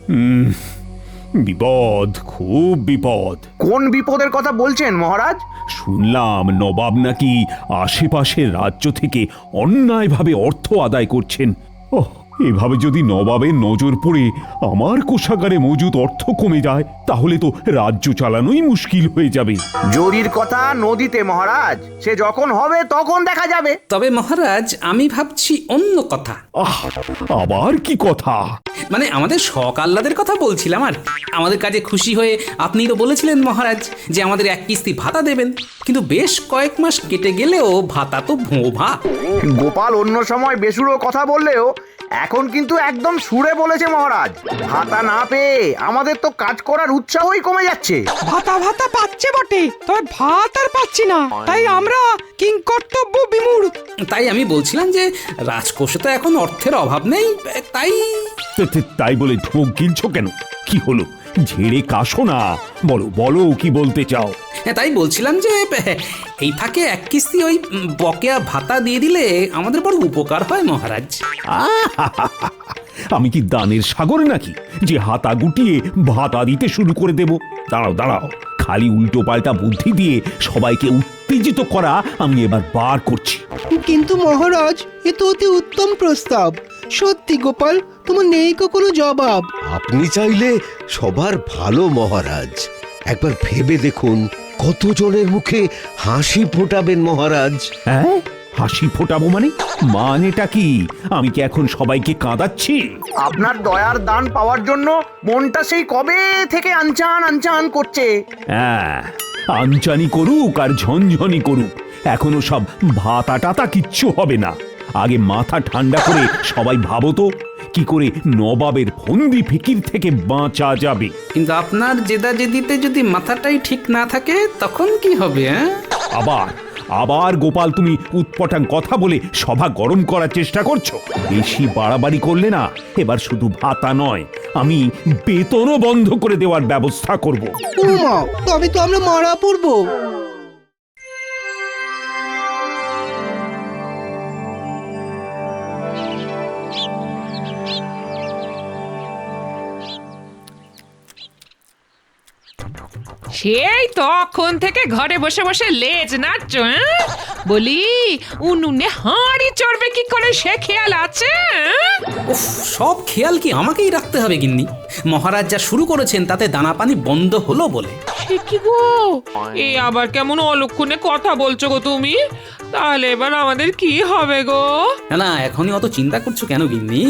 হুম, বিপদ, খুব বিপদ। কোন বিপদের কথা বলছেন মহারাজ? শুনলাম নবাব নাকি আশেপাশের রাজ্য থেকে অন্যায়ভাবে অর্থ আদায় করছেন। ওহ, এভাবে যদি নবাবের নজর পড়ে আমার কোষাগারে মজুদ অর্থ কমে যায়, তাহলে তো রাজ্য চালানোই মুশকিল হয়ে যাবে। জরির কথা নদীতে মহারাজ, সে যখন হবে তখন দেখা যাবে। তবে মহারাজ আমি ভাবছি অন্য কথা। আহ, আবার কি কথা? মানে আমাদের শখ আহ্লাদের কথা বলছিলাম। আর আমাদের কাজে খুশি হয়ে আপনি তো বলেছিলেন মহারাজ যে আমাদের এক কিস্তি ভাতা দেবেন, কিন্তু বেশ কয়েক মাস কেটে গেলেও ভাতা তো ভোঁ-ভা। গোপাল অন্য সময় বেসুরো কথা বললেও এখন কিন্তু একদম সুরে বলেছে মহারাজ, ভাতা না পেয়ে আমাদের তো কাজ করার উৎসাহই কমে যাচ্ছে। ভাতা ভাতা পাচ্ছে বটে, তবে ভাত আর পাচ্ছি না, তাই আমরা কিংকর্তব্য বিমূঢ়। তাই আমি বলছিলাম যে রাজকোষে তো এখন অর্থের অভাব নেই, তাই তাই বলে ঢোক গিলছো কেন? কি হলো? ঝেড়ে কাশো না, বলো বলো কি বলতে চাও? তাই বলছিলাম যে এই ফাঁকে এক কিস্তি ওই বকেয়া ভাতা দিয়ে দিলে আমাদের বড় উপকার হয় মহারাজ। আমি কি দানের সাগর নাকি যে হাতা গুটিয়ে ভাতা দিতে শুরু করে দেব? দাঁড়াও দাঁড়াও, খালি উল্টো পাল্টা বুদ্ধি দিয়ে সবাইকে উত্তেজিত করা আমি এবার বার করছি। কিন্তু মহারাজ, এ তো অতি উত্তম প্রস্তাব। সত্যি গোপাল, তোমার নেই কোনো জবাব। আপনি চাইলে সবার ভালো মহারাজ। একবার ভেবে দেখুন কতজনের মুখে হাসি ফোটাবেন মহারাজ। হ্যাঁ, হাসি ফোটাবো মানে? মানেটা কি? আমি কি এখন সবাইকে কাঁদাচ্ছি? আপনার দয়ার দান পাওয়ার জন্য মনটা সেই কবে থেকে আনচান আনচান করছে। হ্যাঁ, আনচানি করুক আর ঝনঝনি করুক, এখনো সব ভাতা টাতা কিচ্ছু হবে না। আগে মাথা ঠান্ডা করে সবাই ভাবো তো, কি করে নবাবের ফন্দি ফিকির থেকে বাঁচা যাবে। কিন্তু আপনার জেদাজেদিতে যদি মাথাটাই ঠিক না থাকে তখন কি হবে? আবার আবার গোপাল তুমি উৎপটাং কথা বলে সভা গরম করার চেষ্টা করছো। বেশি বাড়াবাড়ি করলে না, এবার শুধু ভাতা নয়, আমি বেতনও বন্ধ করে দেওয়ার ব্যবস্থা করব। উমা, তবে তো আমরা মারা পড়বো। সেই তখন থেকে ঘরে বসে বসে লেজ নাচছো, বলি উনুনে হাঁড়ি চড়বে কি করে সে খেয়াল আছে? উফ, সব খেয়াল কি আমাকেই রাখতে হবে গিন্নি? মহারাজ যা শুরু করেছেন তাতে দানা পানি বন্ধ হলো বলে। সে কি গো, এ আবার কেমন অলক্ষণে কথা বলছো গো তুমি? তাহলে এবার আমাদের কি হবে গো? না না, এখনই অত চিন্তা করছো কেন গিন্নি?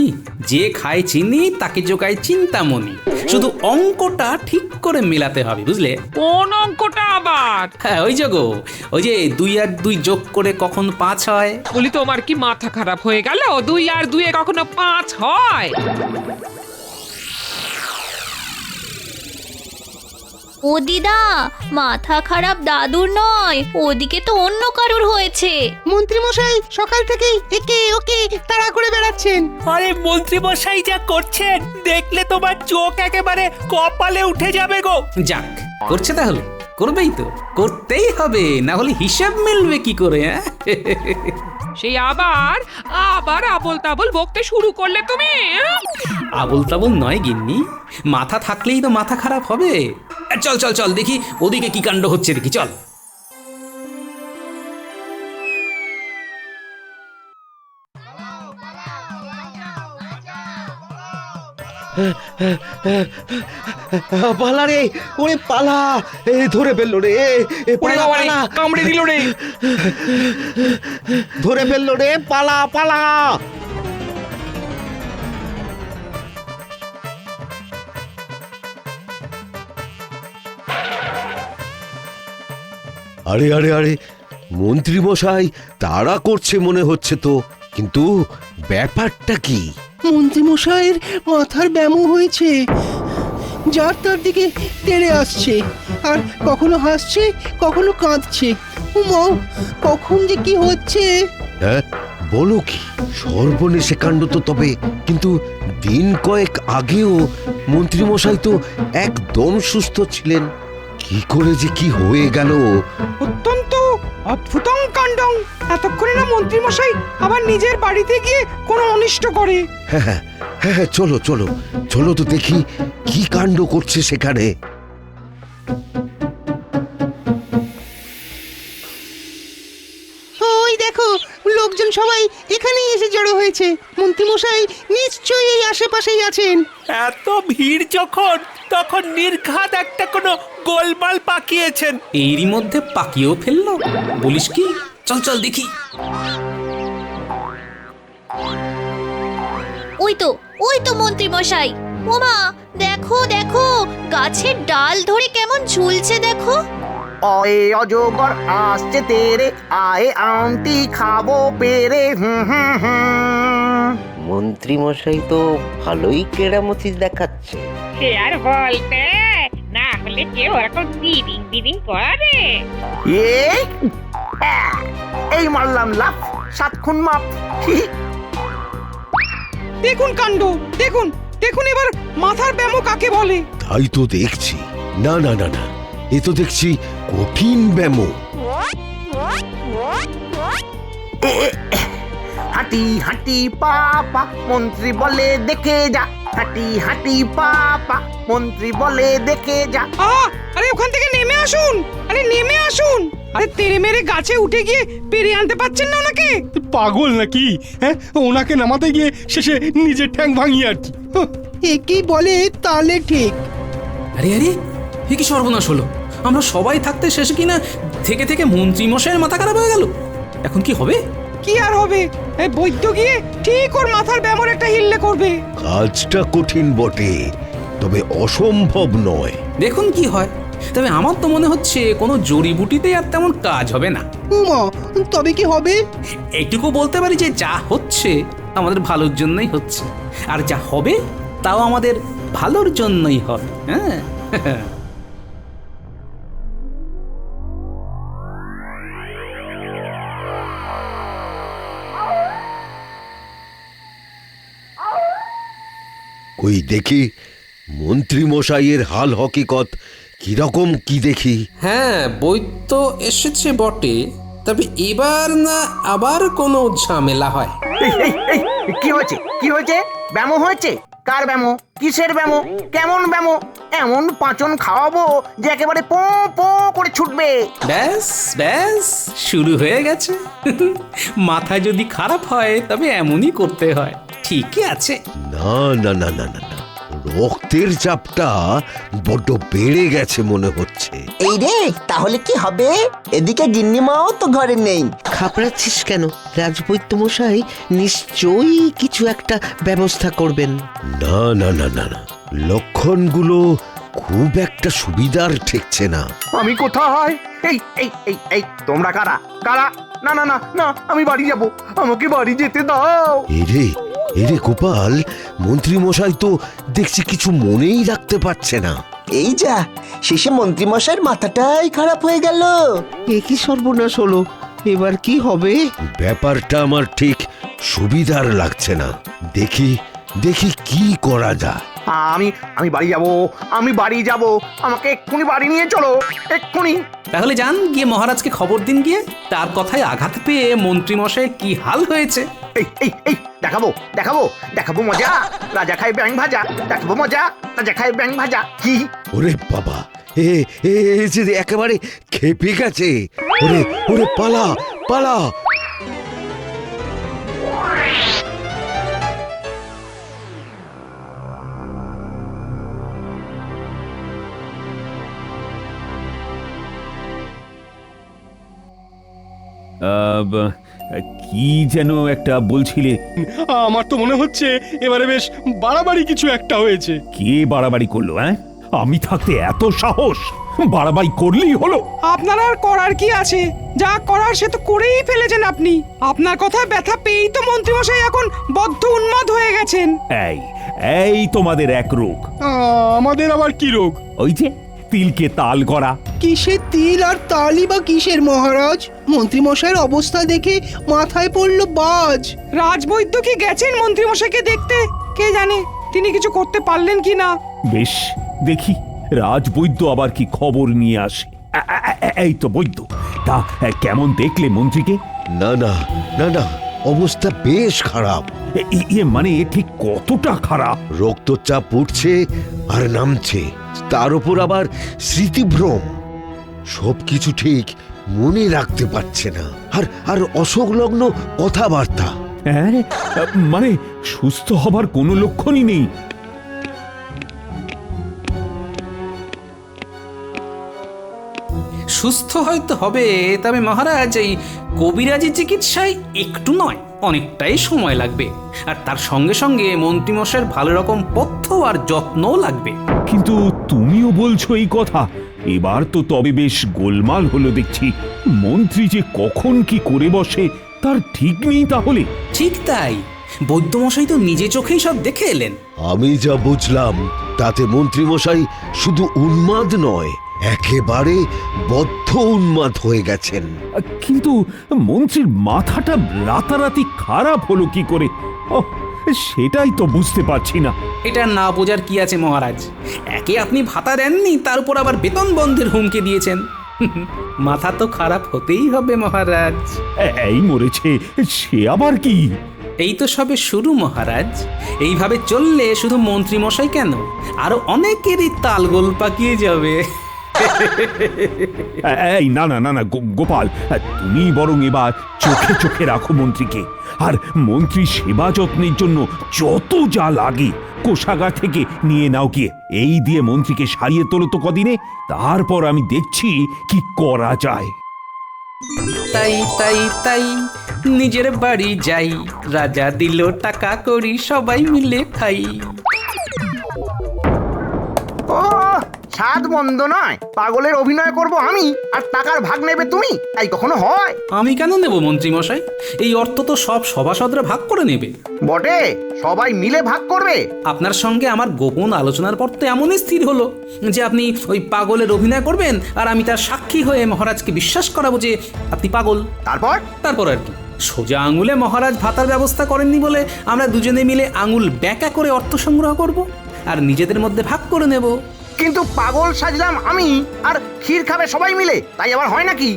যে খায় চিনি তাকে জোগায় চিন্তামণি। শুধু অঙ্কটা ঠিক করে মেলাতে হবে, বুঝলে? কোন অঙ্কটা আবার? হ্যাঁ, ওই যে গো, ওই যে 2 আর 2 যোগ করে কখন 5 হয়। বলি তোমার কি মাথা খারাপ হয়ে গেল? 2 আর 2 কখনো 5 হয়? ও দিদা, মাথা খারাপ দাদুর নয়, ওদিকে তো অন্য কারুর হয়েছে। মন্ত্রী মশাই সকাল থেকেই একে ওকে তাড়া করে বেড়াচ্ছেন। আরে মন্ত্রী মশাই যা করছেন দেখলে তোমার চোখ একেবারে কপালে উঠে যাবে গো। যাক, করছে তাহলে করবেই তো, করতেই হবে, না হলে হিসাব মিলবে কি করে? সেই আবার আবার আবল তাবল বকতে শুরু করলে তুমি? আবল তাবল নয় গিন্নি, মাথা থাকলেই তো মাথা খারাপ হবে। চল চল চল, দেখি ওদিকে কি কাণ্ড হচ্ছে, দেখি চল। পালা রে, ওরে পালা! ধরে ফেললো রে, পালা! কামড়ে দিল রে। ধরে ফেললো রে, পালা পালা! আরে আরে আরে, মন্ত্রী মশাই তাড়া করছে মনে হচ্ছে তো, কিন্তু ব্যাপারটা কি? মন্ত্রী মশাইয়ের মাথার ব্যামো হয়েছে, যার তার দিকে তেড়ে আসছে, আর কখনো হাসছে কখনো কাঁদছে। উমা, কখন যে কি হচ্ছে! হ্যাঁ, বলো কি? সর্বনেশে কাণ্ড তো তবে। কিন্তু দিন কয়েক আগেও মন্ত্রী মশাই তো একদম সুস্থ ছিলেন, কি করে যে কি হয়ে গেল! অত্যন্ত অদ্ভুতং কাণ্ডং। এতক্ষণে না মন্ত্রী মশাই আবার নিজের বাড়িতে গিয়ে কোনো অনিষ্ট করে। হ্যাঁ হ্যাঁ হ্যাঁ, চলো চলো চলো তো দেখি কি কাণ্ড করছে সেখানে। ওই দেখো, লোকজন সবাই এখানেই এসে জড়ো হয়েছে। মন্ত্রীমশাই নিশ্চয়ই এই আশেপাশেই আছেন। এত ভিড় যখন, তখন নির্ঘাত একটা কোনো গোলমাল পাকিয়েছেন। এরই মধ্যে পাকিয়েও ফেললো। বলিস কি? চল চল দেখি। ওই তো মন্ত্রী মশাই। ওমা, দেখো দেখো, গাছের ডাল ধরে কেমন ঝুলছে দেখো। অয়ে অজগর আসছে তেরে, আয়ে আমটি খাবো পেরে। মন্ত্রী মশাই তো ভালোই কেরামতি দেখাচ্ছে। সে আর বলতে, না হলে কেউ এরকম দিদিং দিদিং করে। এই মারলাম লাফ, 7 খুন মাপ। দেখুন কাণ্ড, দেখুন দেখুন এবার মাথার ব্যামো কাকে বলে। তাই তো দেখছি। না না না না, এ তো দেখছি কঠিন ব্যামো। হাঁটি হাঁটি পাপা, মন্ত্রী বলে দেখে যা। হাঁটি হাঁটি পাপা, মন্ত্রী বলে দেখে যা। আরে ওখান থেকে নেমে আসুন, আরে নেমে আসুন। আরে তেরে মেরে গাছে উঠে গিয়ে পেরে আনতে পারছেন না ওনাকে? পাগল নাকি? হ্যাঁ, ওনাকে নামাতে গিয়ে শেষে নিজের ঠ্যাং ভাঙিয়ে আর কি। একেই বলে তালে ঠিক। আরে আরে, এ কি সর্বনাশ হলো! আমরা সবাই থাকতে শেষে কিনা থেকে থেকে মন্ত্রী মশাইয়ের মাথা খারাপ হয়ে গেল। এখন কি হবে? কি আর হবে, এই বৈদ্য গিয়ে ঠিক ওর মাথার ব্যামোর একটা হিল্লে করবে। কাজটা কঠিন বটে, তবে অসম্ভব নয়। দেখুন কি হয়। তবে আমার তো মনে হচ্ছে কোনো জড়িবুটিতে আর তেমন কাজ হবে না। উমা, তবে কি হবে? এইটুকু বলতে পারি যে যা হচ্ছে আমাদের ভালোর জন্যই হচ্ছে, আর যা হবে তাও আমাদের ভালোর জন্যই হবে। হ্যাঁ। কই দেখি মন্ত্রী মশাইয়ের হাল হকিকত কিরকম কি দেখি। হ্যাঁ, বৈদ্য এসেছে বটে, তবে এবার না আবার কোনো ঝামেলা হয়। কি হয়েছে? কি হয়েছে? ব্যামো হয়েছে? কার ব্যামো? কিসের ব্যামো? কেমন ব্যামো? এমন পাঁচন খাওয়াবো যে একেবারে পো পো করে ছুটবে। ব্যাস ব্যাস, শুরু হয়ে গেছে। মাথা যদি খারাপ হয় তবে এমনই করতে হয়। ঠিকই আছে। না না না না না না, রক্তের চাপটা বড্ড বেড়ে গেছে মনে হচ্ছে। এই রে, তাহলে কি হবে? এদিকে গিন্নিমাও তো ঘরে নেই। খাপড়াচ্ছিস কেন? রাজবৈদ্য মশাই নিশ্চয়ই কিছু একটা ব্যবস্থা করবেন। না না না না না, লক্ষণগুলো খুব একটা সুবিধার ঠেকছে না। আমি কোথায়? এই এই এই এই তোমরা কারা? কারা? না না না না, আমি বাড়ি যাব, আমাকে বাড়ি যেতে দাও। এরে এরে গোপাল, মন্ত্রী মশাই তো দেখছি কিছু মনেই রাখতে পারছে না। এই যা, শেষে মন্ত্রী মশাইয়ের মাথাটাই খারাপ হয়ে গেল। এ কি সর্বনাশ হলো! এবার কি হবে? ব্যাপারটা আমার ঠিক সুবিধার লাগছে না। দেখি দেখি কি করা যায়। আমি বাড়ি যাব, আমি বাড়ি যাব, আমাকে এক্ষুনি বাড়ি নিয়ে চলো, এক্ষুনি। তাহলে যান, গিয়ে মহারাজকে খবর দিন গিয়ে। তার কথায় আঘাত পেয়ে মন্ত্রী মশাই কি হাল হয়েছে। এই এই এই দেখাবো দেখাবো দেখাবো মজা, রাজা খায় ব্যাং ভাজা। দেখাবো মজা, রাজা খায় ব্যাং ভাজা। কি? ওরে বাবা, এ এ যে একেবারে খেপে গেছে। ওরে ওরে, পালা পালা। কি যেন একটা বলছিলে? আমার তো মনে হচ্ছে এবারে বেশ বাড়াবাড়ি কিছু একটা হয়েছে। কে বাড়াবাড়ি করলো? হ্যাঁ, আমি থাকতে এত সাহস? বাড়াবাড়ি করলেই হলো? আপনার আর করার কি আছে? যা করার সে তো করেই ফেলেছেন আপনি। আপনার কথায় ব্যথা পেয়েই তো মন্ত্রীমশাই এখন বদ্ধ উন্মাদ হয়ে গেছেন। এই এই তোমাদের এক রোগ। আমাদের আবার কি রোগ? ওই যে তিলকে তাল করা। কিসের তিল আর তালি বা কিসের মহারাজ? মন্ত্রী মশাইয়ের অবস্থা দেখে মাথায় পড়লো বাজ। রাজবৈদ্য কি গেছেন মন্ত্রীমশাইকে দেখতে? কে জানে তিনি কিছু করতে পারলেন কি না। বেশ, দেখি রাজবৈদ্য আবার কি খবর নিয়ে আসে। এই তো বৈদ্য, তা কেমন দেখলে মন্ত্রীকে? না না না না, অবস্থা বেশ খারাপ। মানে ঠিক কতটা খারাপ? রক্তচাপ উঠছে আর নামছে, তার উপর আবার স্মৃতিভ্রম, সবকিছু ঠিক মনে রাখতে পারছে না, আর আর অসংলগ্ন কথাবার্তা। হ্যাঁ, মানে সুস্থ হবার কোনো লক্ষণই নেই। সুস্থ হয়তো হবে, তবে মহারাজ এই কবিরাজি চিকিৎসায় একটু নয় অনেকটাই সময় লাগবে, আর তার সঙ্গে সঙ্গে মন্ত্রীমশাইয়ের ভালো রকম পথ্য আর যত্নও লাগবে। কিন্তু তুমিও বলছো এই কথা? এবার তো তবে বেশ গোলমাল হলো দেখছি। মন্ত্রী যে কখন কি করে বসে তার ঠিক নেই তাহলে। ঠিক তাই, বৈদ্যমশাই তো নিজে চোখেই সব দেখে এলেন। আমি যা বুঝলাম তাতে মন্ত্রীমশাই শুধু উন্মাদ নয়, একেবারে বদ্ধ উন্মাদ হয়ে গেছেন। কিন্তু মন্ত্রীর মাথাটা রাতারাতি খারাপ হলো কি করে? ওহ, সেটাই তো বুঝতে পারছি না। এটা না বোঝার কি আছে মহারাজ? একে আপনি ভাতা দেননি, তার উপর আবার বেতন বন্ধের হুমকি দিয়েছেন। মাথা তো খারাপ হতেই হবে মহারাজ। এই মরেছে, সে আবার কি? এই তো সবে শুরু মহারাজ। এইভাবে চললে শুধু মন্ত্রী মশাই কেন, আরো অনেকেরই তালগোল পাকিয়ে যাবে। এই না না না না গোপাল, তুমি বরং এবার চোখে চোখে রাখো মন্ত্রীকে, আর মন্ত্রী সেবা যত্নের জন্য যত যা লাগে কোষাগার থেকে নিয়ে নাও গিয়ে। এই দিয়ে মন্ত্রীকে সারিয়ে তোলো তো কদিনে, তারপর আমি দেখছি কি করা যায়। তাই তাই তাই নিজের বাড়ি যাই, রাজা দিল টাকা করি সবাই মিলে খাই। ও সাত মন্দ নয়, পাগলের অভিনয় করব আমি আর টাকার ভাগ নেবে তুমি, তাই কখনো হয়? আমি কেন নেব মন্ত্রী মশাই? এই অর্থ তো সব সভাসদরা ভাগ করে নেবে। বটে, সবাই মিলে ভাগ করবে। আপনার সঙ্গে আমার গোপন আলোচনার পর তো এমনই স্থির হলো যে আপনি ওই পাগলের অভিনয় করবেন, আর আমি তার সাক্ষী হয়ে মহারাজকে বিশ্বাস করাবো যে আপনি পাগল। তারপর আর কি, সোজা আঙুলে মহারাজ ভাতার ব্যবস্থা করেননি বলে আমরা দুজনে মিলে আঙুল ব্যাকা করে অর্থ সংগ্রহ করব আর নিজেদের মধ্যে ভাগ করে নেব। কিন্তু পাগল সাজলাম আমি, আর ক্ষীর খাবে সবাই মিলে, তাই আবার হয় নাকি?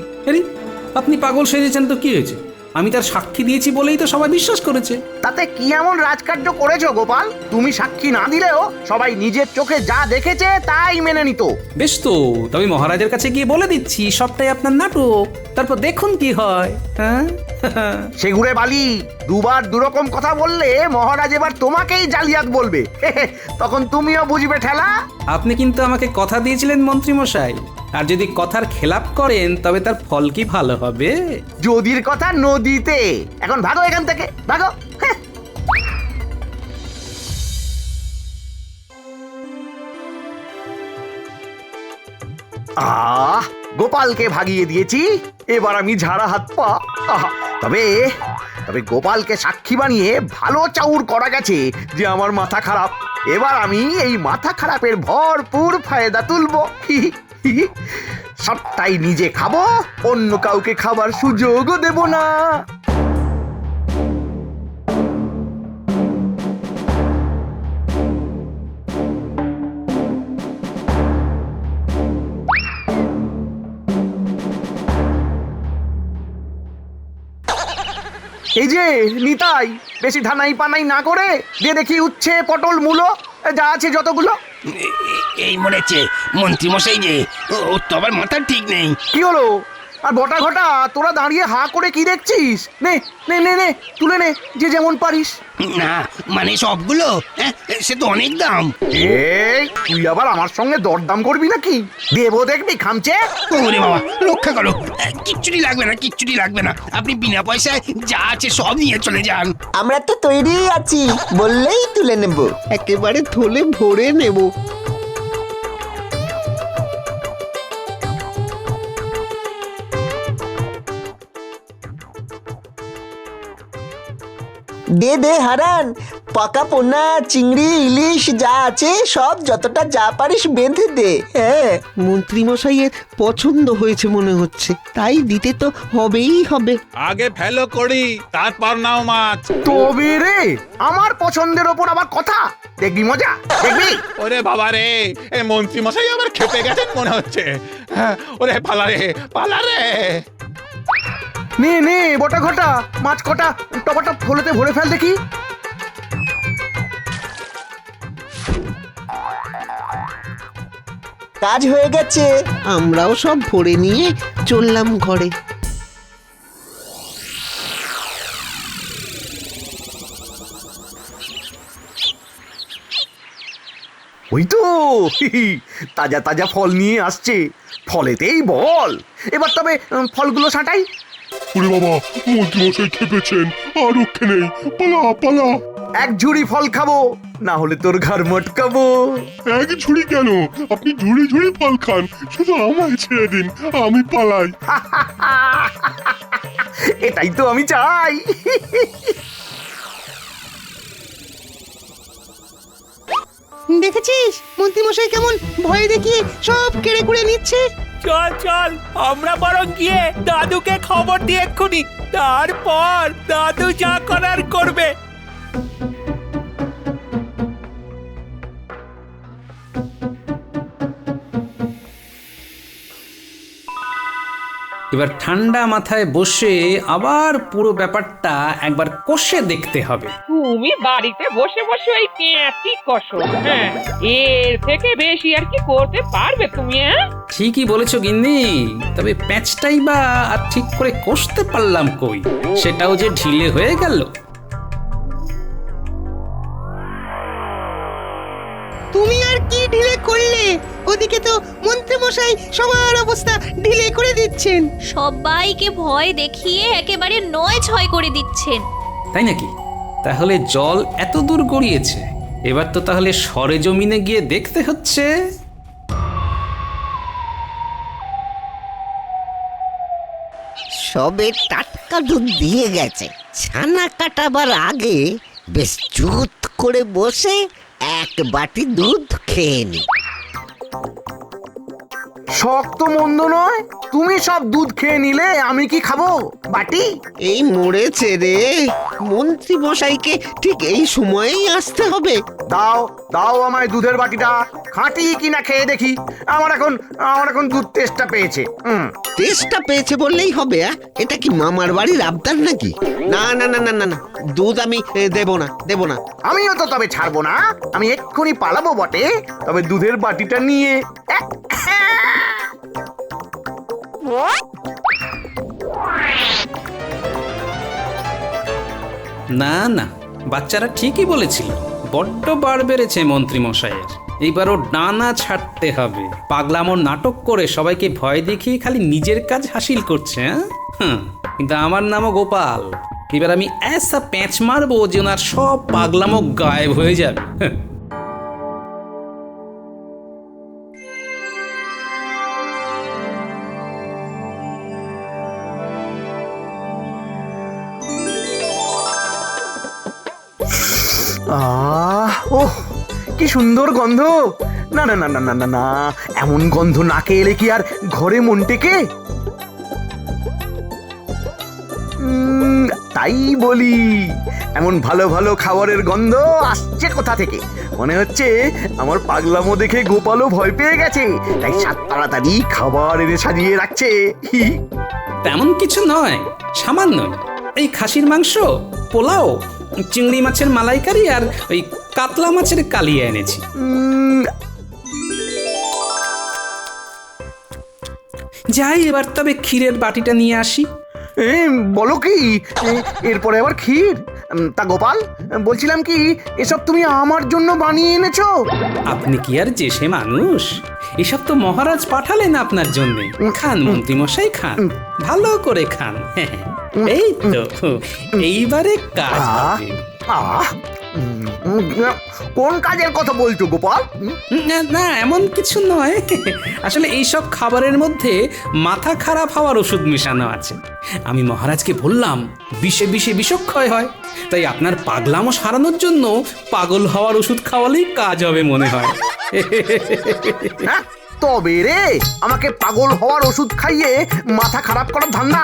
আপনি পাগল সেজেছেন তো কি হয়েছে? আমি তার সাক্ষী দিয়েছি বলেই তো সবাই বিশ্বাস করেছে। তাতে কি এমন রাজকার্য করেছো গোপাল? তুমি সাক্ষী না দিলেও সবাই নিজের চোখে যা দেখেছে তাই মেনে নিত। বেশ তো, তবে মহারাজের কাছে গিয়ে বলে দিচ্ছি সবটাই আপনার নাটক, তারপর দেখুন কি হয়। হ্যাঁ, সেগুড়ে বালি, দুবার দুরকম কথা বললে মহারাজ এবার তোমাকেই জালিয়াত বলবে। তখন তুমিও বুঝবে ঠেলা। আপনি কিন্তু আমাকে কথা দিয়েছিলেন মন্ত্রী মশাই, আর যদি কথার খেলাপ করেন তবে তার ফল কি ভালো হবে? যদির কথা নদীতে। এখন ভাগো এখান থেকে, ভাগো। গোপালকে ভাগিয়ে দিয়েছি, এবার আমি ঝাড়া হাত পা। তবে তবে গোপালকে সাক্ষী বানিয়ে ভালো চাউর করা গেছে যে আমার মাথা খারাপ। এবার আমি এই মাথা খারাপের ভরপুর ফায়দা তুলবো। সবটাই নিজে খাবো, অন্য কাউকে খাবার সুযোগও দেব না। এই যে নিতাই, বেশি ধানাই পানাই না করে দিয়ে দেখি উচ্ছে পটল মূলো যা আছে যতগুলো। এই মরেছে মন্ত্রী মশাই যে, ও তো আবার মাথা ঠিক নেই। কি হলো? আর বটা ঘটা তোরা দাঁড়িয়ে হা করে কি দেখছিস? নে নে নে নে, তুলে নে যে যেমন পারিস। না মানে সবগুলো? সে তো অনেক দাম। এই তুই আবার আমার সঙ্গে দরদাম করবি নাকি? দেবো দেখবি খামচে। ওরে বাবা, রক্ষা করো। কিচ্ছুটি লাগবে না, কিচ্ছুটি লাগবে না, আপনি বিনা পয়সায় যা আছে সব নিয়ে চলে যান। আমরা তো তৈরি আছি, বললেই তুলে নেব, একেবারে থলে ভরে নেব। দে দে হারান, পাকা পোনা চিংড়ি ইলিশ যা আছে সব যতটা যা পারিস বেঁধে দে। হ্যাঁ, মন্ত্রী মশাইয়ের পছন্দ হয়েছে মনে হচ্ছে, তাই দিতে তো হবেই হবে। আগে ফেলো করি, তারপর নাও মাছ। তবে রে, আমার পছন্দের ওপর আবার কথা, দেখবি মজা, দেখবি। ওরে বাবা রে, এই মন্ত্রী মশাই আবার খেপে গেছেন মনে হচ্ছে। ওরে পালা রে, পালা রে। নে নে বটা ঘটা, মাছ কটা টপাটপ ফলেতে ভরে ফেল দেখি। কাজ হয়ে গেছে। আমরাও সব ভরে নিয়ে চললাম ঘরে। ওই তো তাজা তাজা ফল নিয়ে আসছে, ফলেতেই বল। এবার তবে ফলগুলো ছাঁটাই। ওরে বাবা, মন্ত্রীমশাই খেপেছেন, আর রক্ষে নেই, পালা পালা। এক ঝুড়ি ফল খাবো, না হলে তোর ঘর মটকাবো। এক ঝুড়ি কেন, আপনি ঝুড়ি ঝুড়ি ফল খান, শুধু আমায় ছেড়ে দিন, আমি পালাই। এটাই তো আমি চাই। দেখেছিস মন্ত্রীমশাই কেমন ভয় দেখিয়ে সব কেড়ে কুড়ে নিচ্ছে। চল চল, আমরা বরং গিয়ে দাদুকে খবর দিয়ে এক্ষুনি, তারপর দাদু যা করার করবে। এবার ঠান্ডা মাথায় বসে আবার পুরো ব্যাপারটা একবার কষে দেখতে হবে। তুমি বাড়িতে বসে বসে ওই পেঁয়াজি কষো, হ্যাঁ, এর থেকে বেশি আর কি করতে পারবে তুমি? হ্যাঁ, ঠিকই বলেছো গিন্নি, তবে প্যাঁচটাই বা আর ঠিক করে কষতে পারলাম কই, সেটাও যে ঢিলে হয়ে গেল। তুমি আর কি ঢিলে করলে? ওদিকে তো মন্ত্রীমশাই সবার অবস্থা ঢিলে করে দিচ্ছেন। সবাইকে ভয় দেখিয়ে একেবারে নয় ছয় করে দিচ্ছেন। তাই নাকি? তাহলে জল এত দূর গড়িয়েছে, এবার তো তাহলে সরেজমিনে গিয়ে দেখতে হচ্ছে। সবে টাটকা দুধ দিয়ে গেছে, ছানা কাটাবার আগে বেশ চুত করে বসে এক বাটি দুধ খেয়ে নি। শক্ত মন্দ নয়, তুমি সব দুধ খেয়ে নিলে আমি কি খাবো? বাটি এই মরেছে রে, মন্ত্রী মশাইকে ঠিক এই সময়েই আসতে হবে। দাও দাও আমায় দুধের বাটিটা, খাঁটি কিনা খেয়ে দেখি। আমার এখন দুধ টেস্টটা পেয়েছে। টেস্টটা পেয়েছে বললেই হবে? এটা কি মামার বাড়ির আবদার নাকি? না না না না না না, দুধ আমি দেব না। আমিও তো তবে ছাড়বো না, আমি এক্ষুনি পালাবো বটে, তবে দুধের বাটিটা নিয়ে। না না, বাচ্চারা ঠিকই বলেছিল, বড্ড বার বেড়েছে মন্ত্রী মশাইয়ের। এইবারও ডানা ছাড়তে হবে। পাগলামোর নাটক করে সবাইকে ভয় দেখিয়ে খালি নিজের কাজ হাসিল করছে। হ্যাঁ, কিন্তু আমার নামও গোপাল। এবার আমি এসা প্যাঁচ মারবো যে ওনার সব পাগলামো গায়েব হয়ে যাবে। ওহ, কি সুন্দর গন্ধ! না না না না না না না, এমন গন্ধ নাকে এলে কি আর ঘরে মন টেকে? তাই বলি, এমন ভালো ভালো খাবারের গন্ধ আসছে কোথা থেকে? মনে হচ্ছে আমার পাগলামো দেখে গোপালও ভয় পেয়ে গেছে, তাই সাত তাড়াতাড়ি খাবার এনে সাজিয়ে রাখছে। তেমন কিছু নয়, সামান্য এই খাসির মাংস, পোলাও, চিংড়ি মাছের মালাইকারি আর ওই কাতলা মাছের কালিয়া এনেছি। যাই, এবার তবে ক্ষীরের বাটিটা নিয়ে আসি। বলো কি, এরপরে আবার ক্ষীর? তা গোপাল, বলছিলাম কি, এসব তুমি আমার জন্য বানিয়ে এনেছো? আপনি কি আর যে সে মানুষ? এসব তো মহারাজ পাঠালেন আপনার জন্য। খান মন্ত্রী মশাই, খান, ভালো করে খান। এই তো, এইবারে কাজ হবে। কোন কাজের কথা বলছো গোপাল? না, এমন কিছু নয়। আসলে এইসব খাবারের মধ্যে মাথা খারাপ হওয়ার ওষুধ মেশানো আছে। আমি মহারাজকে বললাম বিষে বিষে বিষক্ষয় হয়, তাই আপনার পাগলামো সারানোর জন্য পাগল হওয়ার ওষুধ খাওয়ালেই কাজ হবে মনে হয়। তবে রে, আমাকে পাগল হওয়ার ওষুধ খাইয়ে মাথা খারাপ করার ধান্দা?